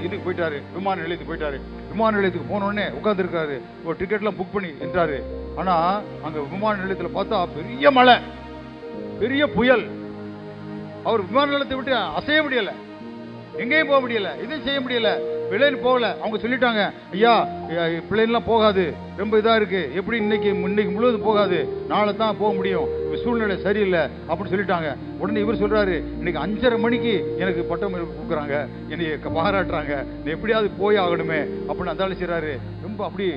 இதுக்கு போயிட்டாரு, விமான நிலையத்துக்கு போயிட்டாரு. விமான நிலையத்துக்கு போன உடனே உட்கார்ந்து இருக்காரு, ஒரு டிக்கெட்லாம் புக் பண்ணி என்றாரு. ஆனா அங்க விமான நிலையத்துல பார்த்தா பெரிய மழை, பெரிய புயல். அவர் விமான நிலையத்தை விட்டு அசைய முடியல, எங்கேயும் போக முடியல, எதுவும் செய்ய முடியல, பிள்ளைன்னு போகல. அவங்க சொல்லிட்டாங்க, ஐயா பிள்ளைலாம் போகாது, ரொம்ப இதா இருக்கு, எப்படி இன்னைக்கு முழுவதும் போகாது, நாளை தான் போக முடியும், சூழ்நிலை சரியில்லை அப்படின்னு சொல்லிட்டாங்க. உடனே இவர் சொல்றாரு, இன்னைக்கு 5:30 மணிக்கு எனக்கு பட்டம் கொடுக்குறாங்க, என்னை பாராட்டுறாங்க, நீ எப்படியாவது போய் ஆகணுமே அப்படின்னு அந்த ஆளு செய்யறாரு. ரொம்ப அப்படி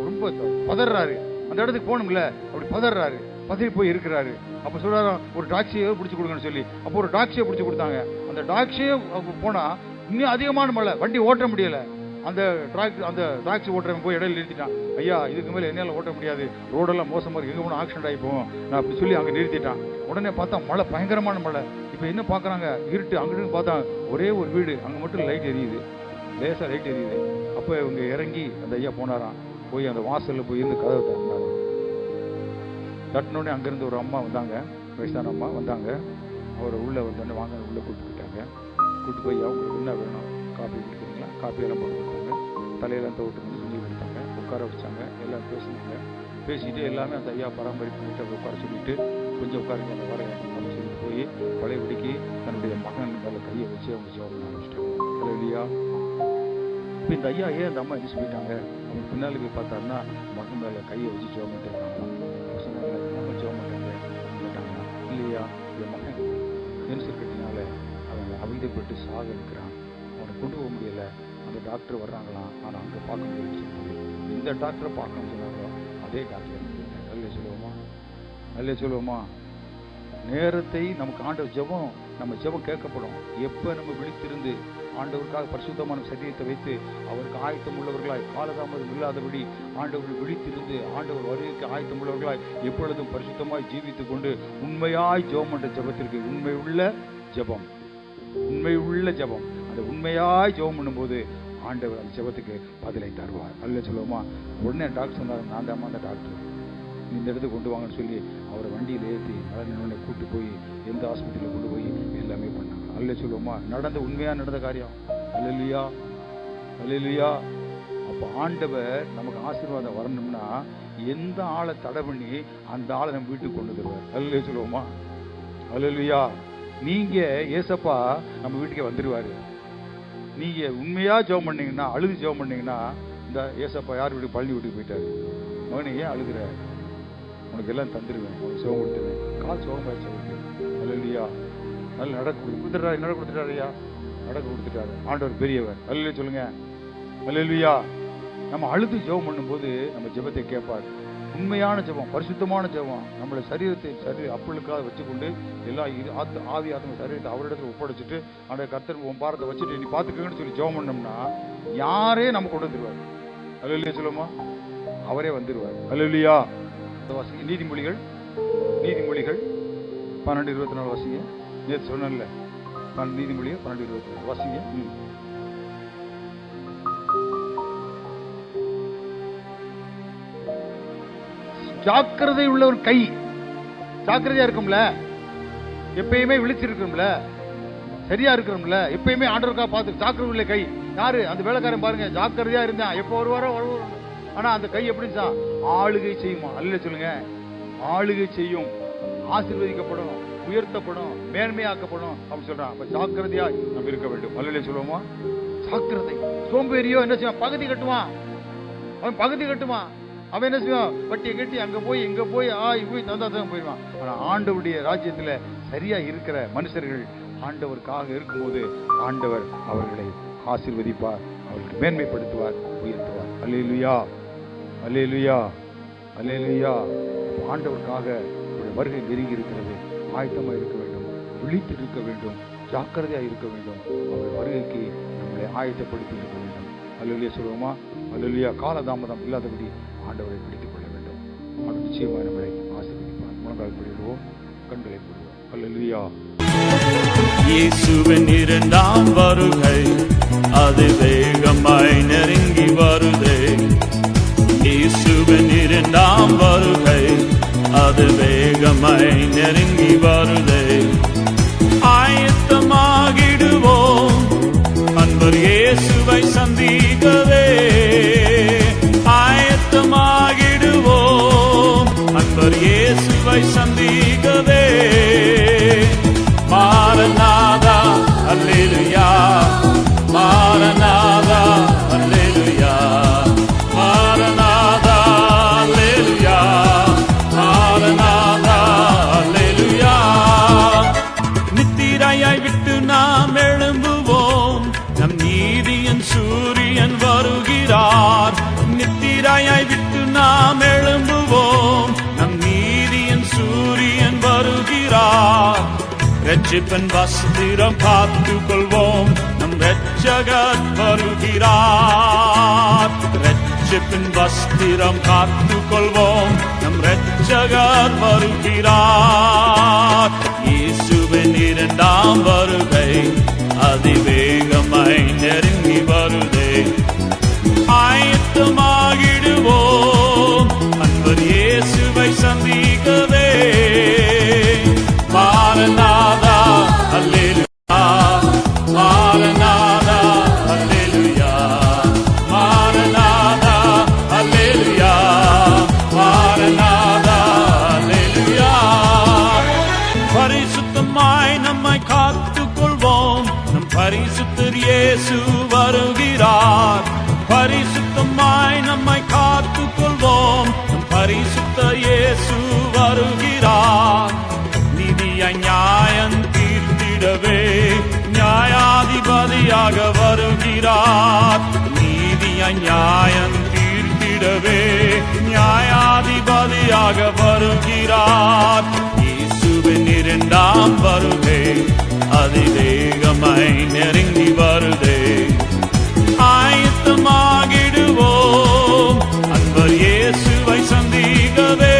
ரொம்ப பதறாரு, அந்த இடத்துக்கு போகணும்ல, அப்படி பதறாரு, பதறி போய் இருக்கிறாரு. அப்ப சொல்றாரு, ஒரு டாக்ஸியை பிடிச்சி கொடுங்கன்னு சொல்லி. அப்போ ஒரு டாக்ஸியை பிடிச்சி கொடுத்தாங்க. அந்த டாக்ஸியே போனா இன்னும் அதிகமான மழை, வண்டி ஓட்ட முடியல. அந்த டாக்ஸி ஓட்டுறவன் போய் இடையில நிறுத்திட்டான். ஐயா இதுக்கு மேலே என்னால் ஓட்ட முடியாது, ரோடெல்லாம் மோசமாக இருக்கு, எங்கே போனால் ஆக்சிடென்ட் ஆகி போவோம் நான் அப்படி சொல்லி அங்கே நிறுத்திட்டான். உடனே பார்த்தா மழை, பயங்கரமான மழை. இப்போ என்ன பார்க்குறாங்க, இருட்டு. அங்கிட்டு பார்த்தா ஒரே ஒரு வீடு, அங்கே மட்டும் லைட் எரியுது, லேசாக லைட் எரியுது. அப்போ இவங்க இறங்கி அந்த ஐயா போனாராம், போய் அந்த வாசலில் போய் இருந்து கதவை தட்டினாரு. தட்டினோடனே அங்கேருந்து ஒரு அம்மா வந்தாங்க, வயசான அம்மா வந்தாங்க. அவரை உள்ளே வந்தோடனே வாங்க உள்ளே கூப்பிட்டு போயிட்டாங்க. கூப்பிட்டு போய் அவங்களுக்கு என்ன வேணும், காஃபி குடிக்கிறீங்களா, காஃபியெல்லாம் போட்டு கொடுத்தாங்க, தலையெல்லாம் தோட்டு வந்து செஞ்சு கொடுத்தாங்க, உட்கார வச்சாங்க, எல்லாம் பேசினாங்க. பேசிட்டு எல்லாமே அந்த ஐயா பராமரிப்பு பண்ணிட்டு உட்கார சொல்லிட்டு, கொஞ்சம் உட்காருங்க அந்த வரேன் அப்படின்னு சொல்லிட்டு போய் பழையபடிக்கு தன்னுடைய மகன் மேலே கையை வச்சு அவங்க ஜெபம் பண்ண ஆரம்பிச்சிட்டாங்க. இல்லையா, இப்போ இந்த ஐயா ஏன் அந்த அம்மா எதிர்த்து போயிட்டாங்க, அவங்க பின்னாடி போய் பார்த்தாருன்னா மகன் மேலே கையை வச்சு ஜெபம் பண்ணிட்டு இருக்காங்க. சொன்னாங்க, நம்ம ஜெபம் பண்ணுறாங்க கேட்டாங்கன்னா, இல்லையா என் மகன் கேன்சர் கட்டினால அவன் அவதிப்பட்டு சாக இருக்கிறான், அவனை கொண்டு போக முடியல, அந்த டாக்டர் வர்றாங்களாம், ஆனால் அங்கே பார்க்க முடியும்னு சொல்லி இந்த டாக்டரை பார்க்கணும்னு சொன்னாங்களோ அதே டாக்டர். நல்ல சொல்லுவோமா, நேரத்தை நமக்கு ஆண்டவர் ஜெபம், நம்ம ஜெபம் கேட்கப்படும். எப்போ நம்ம விழித்திருந்து ஆண்டவருக்காக பரிசுத்தமான சரீரத்தை வைத்து அவருக்கு ஆயத்தம் உள்ளவர்களாய், காலதாமதம் இல்லாதபடி ஆண்டவர்கள் விழித்திருந்து ஆண்டவர் வருகைக்கு ஆயத்தம் உள்ளவர்களாய் எப்பொழுதும் பரிசுத்தமாய் ஜீவித்துக் கொண்டு உண்மையாய் ஜெபம் என்ற ஜெபத்திற்கு, உண்மையுள்ள ஜெபம், உண்மையுள்ள ஜெபம், அந்த உண்மையாய் ஜெபம் பண்ணும்போது ஆண்டவர் அந்த ஜெபத்துக்கு பதிலை தருவார். அல்ல சொல்லுவோமா. உடனே டாக்டர் சொன்னார், நான் தான் அந்த டாக்டர், இந்த இடத்துக்கு கொண்டு வாங்கன்னு சொல்லி அவரை வண்டியில் ஏற்றி நல்ல கூட்டு போய் எந்த ஹாஸ்பிட்டலில் கொண்டு போய் எல்லாமே பண்ணாங்க. அல்ல சொல்லுவோமா, நடந்த உண்மையாக நடந்த காரியம். அல்லையா, அல்லையா. அப்போ ஆண்டவர் நமக்கு ஆசீர்வாதம் வரணும்னா எந்த ஆளை தடை பண்ணி அந்த ஆளை நம்ம வீட்டுக்கு கொண்டு வந்துடுவார். அல்லேலூயா சொல்லுவோமா? அல்லேலூயா. நீங்க ஏசப்பா நம்ம வீட்டுக்கே வந்துடுவாரு. நீங்க உண்மையா ஜெபம் பண்ணீங்கன்னா, அழுது ஜெபம் பண்ணீங்கன்னா, இந்த ஏசப்பா யார் வீட்டுக்கு? பழனி வீட்டுக்கு போயிட்டாரு. மகனே ஏன் அழுகிற? உனக்கு எல்லாம் தந்துடுவேன், உனக்கு சுகம் கொடுத்துருவேன். கால் சுகமாயிடுச்சு அவருக்கு. அல்லேலூயா. நல்ல நடக்க கொடுத்துட்டாரு. நட கொடுத்துட்டாரு ஐயா, நடக்க கொடுத்துட்டாரு. ஆண்டவர் பெரியவர். அல்லேலூயா சொல்லுங்க. அல்லேலூயா. நம்ம அழுது ஜெபம் பண்ணும்போது நம்ம ஜெபத்தை கேட்பார். உண்மையான ஜெபம், பரிசுத்தமான ஜெபம், நம்மளை சரீரத்தை அப்பளுக்காக வச்சுக்கொண்டு எல்லா ஆவி ஆத்ம சரீரத்தை அவரிடத்துல ஒப்படைச்சிட்டு அந்த கர்த்தர் உன் பாரத்தை வச்சுட்டு நீ பார்த்துக்கங்கன்னு சொல்லி ஜெபம் பண்ணோம்னா யாரே நம்ம கொண்டு வந்துடுவார். அல்லேலூயா சொல்லுமா? அவரே வந்துடுவார். அல்லேலூயா. வாசிங்க நீதிமொழிகள் 12:24 வாசிங்க. நேற்று சொன்னேன்ல, நீதிமொழிகள் 12:24 வாசிங்க. ஜாக்கிரதை உள்ள ஒரு கை, ஜாக்கிரதையா இருக்கும்ல, எப்பயுமே விழிச்சிருக்கும்ல, சரியா இருக்கிறோம்ல, எப்பயுமே ஆண்டவருக்கா பார்த்து ஜாக்கிரதை உள்ள கை யாரு? அந்த வேலைக்காரன் பாருங்க, ஜாக்கிரதையா இருந்தான். எப்போ வருவாரோ ஆனா அந்த கை எப்படி ஆளுகை செய்யுமா? அல்ல சொல்லுங்க. ஆளுகை செய்யும், ஆசீர்வதிக்கப்படும், உயர்த்தப்படும், மேன்மையாக்கப்படும் அப்படின்னு சொல்றான். அப்ப ஜாக்கிரதையா நம்ம இருக்க வேண்டும். அல்ல சொல்லுவோமா? ஜாக்கிரதை. சோம்பேறியோ என்ன செய்வான்? பகுதி கட்டுவான். அவன் பகுதி கட்டுவான். அவன் என்ன செய்வான்? வட்டியை கட்டி அங்க போய் இங்க போய் போய் தந்தாதான் போயிடுவான். ஆனா ஆண்டவருடைய ராஜ்யத்துல சரியா இருக்கிற மனுஷர்கள் ஆண்டவருக்காக இருக்கும்போது ஆண்டவர் அவர்களை ஆசீர்வதிப்பார், அவர்களுக்கு மேன்மைப்படுத்துவார், உயர்த்துவார். அல்லேலூயா, அல்லேலூயா, அல்லேலூயா. ஆண்டவருக்காக வருகை நெருங்கி இருக்கிறது. ஆயத்தமா இருக்க வேண்டும், விழித்து இருக்க வேண்டும், ஜாக்கிரதையா இருக்க வேண்டும். அவர் வருகைக்கு நம்மளை ஆயத்தப்படுத்தி இருக்க வேண்டும். அல்லேலூயா சொல்லுவோமா? அல்லேலூயா. காலதாமதம் இல்லாதபடி ஆண்டவரை பிடித்துக் கொள்ள வேண்டும். அவர் நிச்சயமாக நம்மளை ஆசீர்வதிப்பார். முழங்கால் படிடுவோம், கண்களை போடுவோம். அல்லேலூயா. இயேசுவின் இரண்டாம் வருகை அது வேகமாய் நெருங்கி வருதே. இயேசுவின் இரண்டாம் வருகை அது வேகமாய் நெருங்கி வருதே. ஆயத்தமாகிடுவோம் அன்பர் இயேசுவை சந்திக்கவே. ஆயத்தமாகிடுவோம் அன்பர் இயேசுவை சந்திக்கவே. மாரநாதா அல்லேலூயா, மாரநாதா அல்லேலூயா, மாரநாதா அல்லேலூயா, மாரநாதா அல்லேலூயா. நித்திரையாய் விட்டு நாம் எழும்புவோம், நம் நீதியின் சூரியன் வருகிறார். நித்திரையாய் விட்டு நாம் எழும்புவோம், நம் நீதியின் சூரியன் வருகிறார். ரட்சிப்பின் வஸ்திரம் காத்துக் கொள்வோம், நம் ரட்சகர் வருகிறார். ரட்சிப்பின் வஸ்திரம் காத்துக் கொள்வோம், நம் ரட்சகர் வருகிறார். இயேசுவின் இரண்டாம் வருகை அதிவேகமாய் நெருங்கி வருதே. ஆயத்தமாகிடுவோம் அன்பர் இயேசுவை சந்திக்கவே. மாரநாதா அல்லேலூயா, மாரநாதா அல்லேலூயா, மாரநாதா அல்லேலூயா, மாரநாதா அல்லேலூயா. பரிசுத்தமாய் நம்மை காத்துக் கொள்வோம், நம் பரிசுத்தர் இயேசு வருகிறார். பரிசுத்தமாய் நம்மை காத்துக் கொள்வோம், நம் பரிசுத்த இயேசு வருகிறார். நியாயம் தீர்த்திடவே நியாயாதிபதியாக வருகிறார். நீதியாய் நியாயம் தீர்த்திடவே நியாயாதிபதியாக வருகிறார். இயேசுவின் இரண்டாம் வருகை அதிவேகமாய் நெருங்கி வருதே. ஆயத்தமாகிடுவோம் அன்பர் இயேசுவை சந்திக்கவே.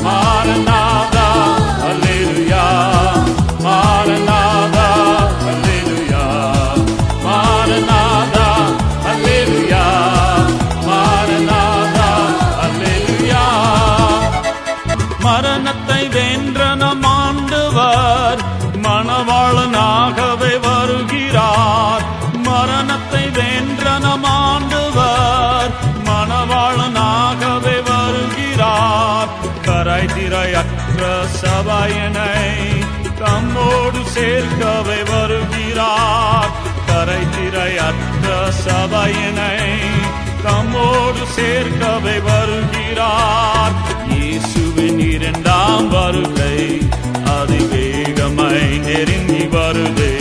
மாரநாதா அல்லேலூயா, மாரநாதா அல்லேலூயா, மாரநாதா அல்லேலூயா, மாரநாதா அல்லேலூயா. மரணத்தை வென்ற நம் ஆண்டவர் மணவாளனாகவே சபையினை தம்மோடு சேர்க்கவே வருகிறார். கரை திரையற்ற சபையினை தம்மோடு சேர்க்கவே வருகிறார். இயேசுவின் இரண்டாம் வருகை அதிவேகமாய் நெருங்கி வருதே.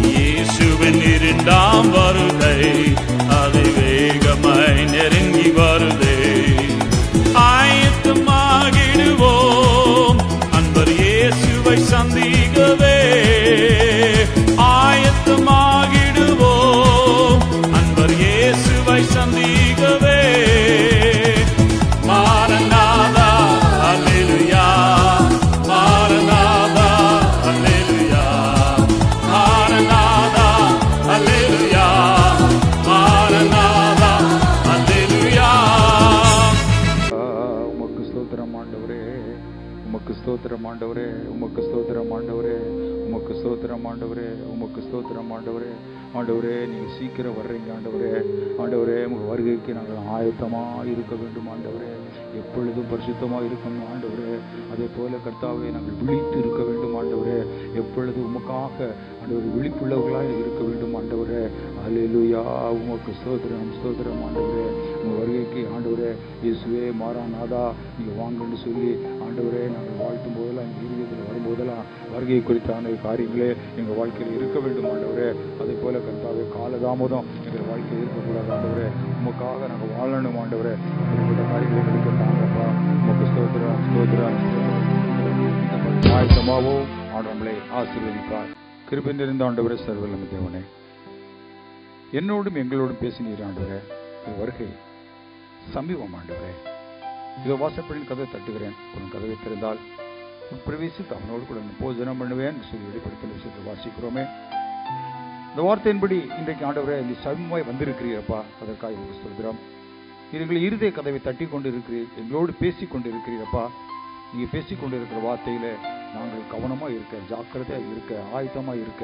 இயேசுவின் இரண்டாம் வருகை அதிவேகமாய் நெருங்கி வருதே. ஆயத்தமாகிடுவோம் அன்பர் இயேசுவை சந்திக்கவே. ஆயத்தமாகிடுவோம் அன்பர் இயேசுவை சந்திக்கவே. மாரநாதா அல்லேலூயா, மாரநாதா அல்லேலூயா, மாரநாதா அல்லேலூயா, மாரநாதா அல்லேலூயா. உமக்கு ஸ்தோத்திரம் ஆண்டவரே, உமக்கு ஸ்தோத்திரம் ஆண்டவரே, உமக்கு ஸ்தோத்திரம் ஆண்டவரே, உமக்கு ஸ்தோத்திரம் ஆண்டவரே, உமக்கு ஸ்தோத்திரம் ஆண்டவரே. ஆண்டவரே நீங்க சீக்கிரம் வர்றீங்க ஆண்டவரே. ஆண்டவரே உங்கள் வருகைக்கு நாங்கள் ஆயத்தமாக இருக்க வேண்டும் ஆண்டவரே. எப்பொழுதும் பரிசுத்தமாக இருக்கணும் ஆண்டவரே. அதே போல கர்த்தாவே நாங்கள் விழித்து இருக்க வேண்டும் ஆண்டவரே. எப்பொழுது உமக்காக ஆண்டவர் விழிப்புள்ளவர்களாக இருக்க வேண்டும் ஆண்டவரே. அல்லேலூயா, உமக்கு ஸ்தோத்திரம் ஸ்தோத்திரம் ஆண்டவரே. உங்கள் வருகைக்கு ஆண்டவரே இயேசுவே மாறாநாதா நீங்கள் வாங்கன்னு சொல்லி ஆண்டவரே நாங்கள் வாழ்த்தும் போதெல்லாம் எங்கள் இருதயத்தில் வரும்போதெல்லாம் வருகை குறித்தான காரியங்களே எங்கள் வாழ்க்கையில் இருக்க வேண்டும் ஆண்டவரே. அதே போல கர்த்தாவே காலதாமதம் எங்கள் வாழ்க்கையில் இருக்கக்கூடாது ஆண்டவரே. உமக்காக நாங்கள் வாழணும் ஆண்டவரே. அப்படிப்பட்ட காரியங்களை எங்களுக்கு தாங்கப்பா. உமக்கு ஸ்தோத்திரம் ஸ்தோத்திரம் ஸ்தோத்திரம். ஆயத்தமாவோ ஆண்டவர்களே ஆசீர்வதிப்பார். கிருபை நிறைந்த ஆண்டவரே, சர்வவல்லமை தேவனே, என்னோடும் எங்களோடும் பேசினீர் ஆண்டவரே. வருகை சமீபம் ஆண்டவரே. இதோ வாசப்படியின் கதவை தட்டுகிறேன், உன் கதவை திறந்தால் உட்பிரவேசித்து அவனோடு கூட போஜனம் பண்ணுவேன் சொல்லி வெளிப்படுத்தல் விஷயத்தை வாசிக்கிறோமே. இந்த வார்த்தையின்படி இன்றைக்கு ஆண்டவரே இந்த சமீபமாய் வந்திருக்கிறீரப்பா, அதற்காக உங்களுக்கு சொல்கிறோம். நீங்கள் இருதய கதவை தட்டி கொண்டு இருக்கிறீர், எங்களோடு பேசி கொண்டு இருக்கிறீரப்பா. நீங்கள் பேசி கொண்டு இருக்கிற வார்த்தையில நாங்கள் கவனமாக இருக்க, ஜாக்கிரதையாக இருக்க, ஆயத்தமாக இருக்க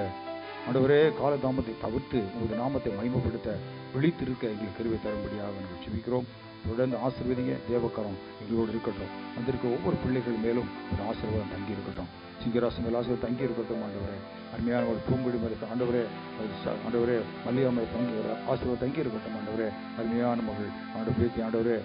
ஆண்டவரே, காலதாமத்தை தவிர்த்து உமது நாமத்தை மகிமைப்படுத்த விழித்திருக்க எங்களுக்கு கிருபை தரும்படியாக நாங்கள் ஜெபிக்கிறோம். தொடர்ந்து ஆசீர்வதிங்க. தேவக்கரம் எங்களோடு இருக்கட்டும். வந்திருக்க ஒவ்வொரு பிள்ளைகள் மேலும் ஒரு ஆசீர்வாதம் தங்கி இருக்கட்டும். சிங்கராசு மேல் ஆசீர்வாதம் தங்கி இருக்கட்டும் ஆண்டவரே. அருமையான ஒரு பூங்குடி மேலே ஆண்டவரே, ஆண்டவரே மல்லிகா மேலே தங்கி ஆசீர்வாதம் தங்கி இருக்கட்டும் ஆண்டவரே. அருமையான மகள் ஆண்டு பேத்தி ஆண்டவரே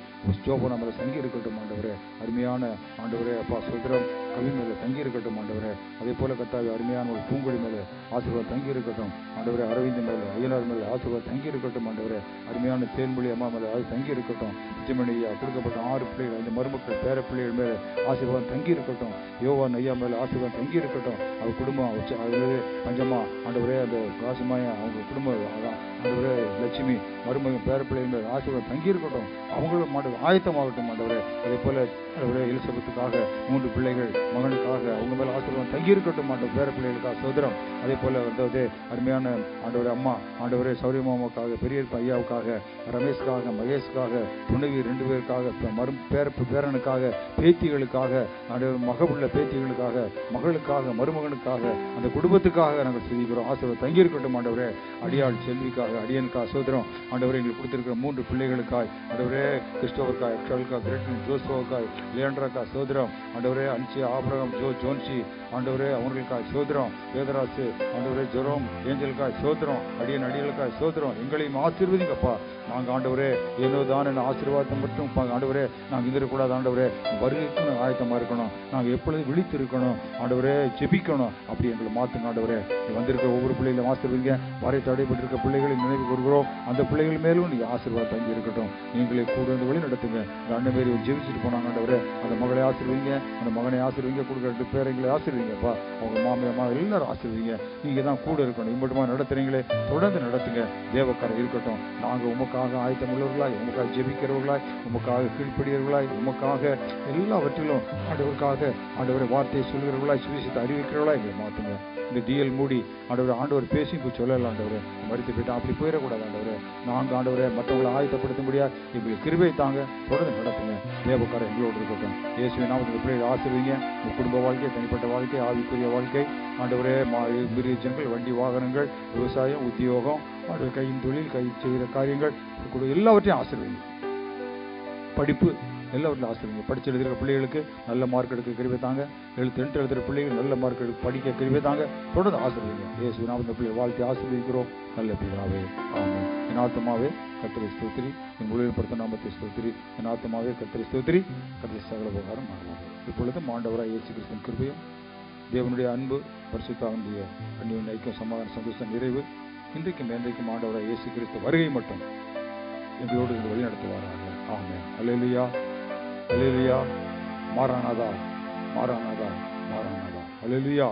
ஜோபனா மேலே தங்கி இருக்கட்டும் ஆண்டவரே. அருமையான ஆண்டவரே அப்பா சுதரம் கவி மேலே தங்கி இருக்கட்டும் ஆண்டவரே. அதே போல கத்தாவி அருமையான ஒரு பூங்குடி மேலே ஆசீர்வாதம் தங்கி இருக்கட்டும் ஆண்டவரே. அரவிந்த் மேலே ஐயனார் மேலே ஆசீர்வாதம் தங்கி இருக்கட்டும் ஆண்டவரே. அருமையான தேன்மொழி அம்மா மேலே அது தங்கி இருக்கட்டும். நிச்சயமணியா கொடுக்கப்பட்ட 6 பிள்ளைகள், 5 மருமக்கள் பேர பிள்ளைகள் மேலே ஆசீர்வாதம் தங்கி இருக்கட்டும். யோவான் ஐயா மேலே ஆசீர்வாதம் தங்கி இருக்கட்டும். அவர் குடும்பம் அதில் பஞ்சமா ஆண்டவரே, அந்த காசுமாயா அவங்க குடும்பம் ஆண்டவரே, லட்சுமி மருமகன் பேர பிள்ளைகள் மேலே ஆசீர்வாதம் தங்கி இருக்கட்டும். அவங்களும் ஆயத்தமாகட்டும் ஆண்டவரே. அதே போல ஆண்டவரே எலிசபெத்துக்காக 3 பிள்ளைகள் மகனுக்காக அவங்க மேலே ஆசீர்வாதம் தங்கி இருக்கட்டும் ஆண்டவர். பேர பிள்ளைகளுக்காக சோதரம். அதே போல வந்து அருமையான ஆண்டவரே அம்மா ஆண்டவரே சௌரியமாமாவுக்காக, பெரியப்ப ஐயாவுக்காக, ரமேஷ்காக, மகேஷ்காக, துணைவி 2 பேருக்காக, பேரனுக்காக, பேத்திகளுக்காக, மகவுள்ள பேத்திகளுக்காக, மகளுக்காக, மருமகனுக்காக, அந்த குடும்பத்துக்காக நாங்கள் செய்கிறோம். ஆசீர்வாதம் தங்கி இருக்கட்டும் ஆண்டவரே. அடியாள் செல்விக்காக, அடியனுக்காக சோதரம் ஆண்டவரே. எங்களுக்கு கொடுத்திருக்கிற 3 பிள்ளைகளுக்காய் ஆண்டவரே, கிறிஸ்டோவருக்காய், எக்ஷாலுக்காய், கிரேட்டன் ஜோஸ்வாவுக்காய், லியாண்ட்ராக்காய் சோதரம் ஆண்டவரே. அன்சி ஆபிரகாம் ஜோன்சி ஆண்டவரே அவங்களுக்காய் சோதரம். வேதராசு ஆண்டவரே, ஜெரோம் ஏஞ்சலுக்காய் சோதரம். அடியலுக்காய் சோதரம். எங்களையும் ஆசீர்வதிங்கப்பா. நாங்கள் ஆண்டவரே என்னோதான ஆசீர்வாதம் மட்டும் ஆண்டவரே நாங்கள் இருந்துடக்கூடாது ஆண்டவரே. வருகைக்கு நாங்கள் ஆயத்தமாக இருக்கணும். நாங்கள் எப்பொழுதும் விழித்து இருக்கணும் ஆண்டவரே. ஜெபிக்கணும். அப்படி எங்களை மாற்றுங்க ஆண்டவரே. வந்திருக்கிற ஒவ்வொரு பிள்ளைகளும் ஆசீர்வதிங்க. வரை தடைப்பட்டிருக்க பிள்ளைகளை நினைவு கூறுகிறோம். அந்த பிள்ளைகள் மேலும் நீங்கள் ஆசீர்வாதம் தங்கி இருக்கட்டும். நீங்களே கூட வந்து வழி நடத்துங்க. 2 பேர் ஜெபிச்சுட்டு போனாங்க ஆண்டவரே. அந்த மகளை ஆசீர்வதிங்க, அந்த மகனை ஆசீர்வதிங்க. கொடுக்குற 2 பேரைங்களை ஆசீர்வதிங்கப்பா. அவங்க மாமியம்மா எல்லாரும் ஆசீர்வதிங்க. நீங்கள் தான் கூட இருக்கணும். இம்மட்டுமா நடத்துறீங்களே, தொடர்ந்து நடத்துங்க. தேவக்காரர் இருக்கட்டும். நாங்கள் உமக்காக ஆயத்தம் உள்ளவர்களாய், உமக்காக ஜெபிக்கிறவர்களாய், உமக்காக கீழ்ப்படியவர்களாய், உமக்காக எல்லாவற்றிலும் ஆண்டவருக்காக ஆண்டவரை வார்த்தையை சொல்கிறவர்களாய், சுவிசேஷத்தை அறிவிக்கிறவர்களாய் எங்களை மாற்றுங்க. இந்த டிஎல் மூடி ஆண்டவர் பேசி இப்போ சொல்லலாம் ஆண்டவரே. மறுத்து போயிட்டா அப்படி போயிடக்கூடாது ஆண்டவரே. நாங்கள் ஆண்டவரை மற்றவங்களை ஆயத்தப்படுத்த முடியாது. எங்களுக்கு கிருபை தாங்க. தொடர்ந்து நடத்துங்க. தேவக்காரர் எங்களோடு இருக்கட்டும். இயேசுவின் நாமத்தில் பிள்ளைகளை ஆசீர்வதிங்க. உங்கள் குடும்ப வாழ்க்கை, தனிப்பட்ட வாழ்க்கை, ஆவிக்குரிய வாழ்க்கை ஆண்டவரே, மிருகங்கள், வண்டி வாகனங்கள், விவசாயம், உத்தியோகம், ஆண்டவர் கையின் தொழில், கை செய்கிற காரியங்கள் எல்லாவற்றையும் ஆசீர்வதிங்க. படிப்பு எல்லாவற்றிலும் ஆசிரியங்க. படிச்சு எழுதுகிற பிள்ளைகளுக்கு நல்ல மார்க் எடுக்க கிருபை தாங்க. 10 எழுதுகிற பிள்ளைகள் நல்ல மார்க் எடுக்க படிக்க கிருபை தாங்க. தொடர்ந்து ஆசிரியங்க. இயேசு நாமத்தில் பிள்ளை வாழ்த்தி ஆசீர்வதிக்கிறோம் நல்ல பிதாவே, ஆமென். என் ஆத்துமாவே கர்த்தரை ஸ்தோத்திரி, என் முழுவதும் பரிசுத்த நாமத்தை ஸ்தோத்திரி. என் ஆத்துமாவே கர்த்தரை ஸ்தோத்திரி, கர்த்தர் சகல உபகாரம் பண்ணுவார். இப்பொழுதும் ஆண்டவராய் இயேசு கிறிஸ்துவின் கிருபையும் தேவனுடைய அன்பு பரிசுத்தாவினுடைய அந்நிய ஐக்கியம் சமாதான சந்தோஷம் நிறைவு இன்றைக்கும் என்றைக்கும் ஆண்டவராய் இயேசு கிறிஸ்து வருகை மட்டும் எங்களோடு இந்த வழி நடத்துவாராக. ஆமென். அல்லேலூயா, அல்லேலூயா. மாரானாதா, மாரானாதா, மாரானாதா. அல்லேலூயா.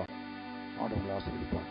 ஆண்டவரை ஆசீர்வதிப்பார்.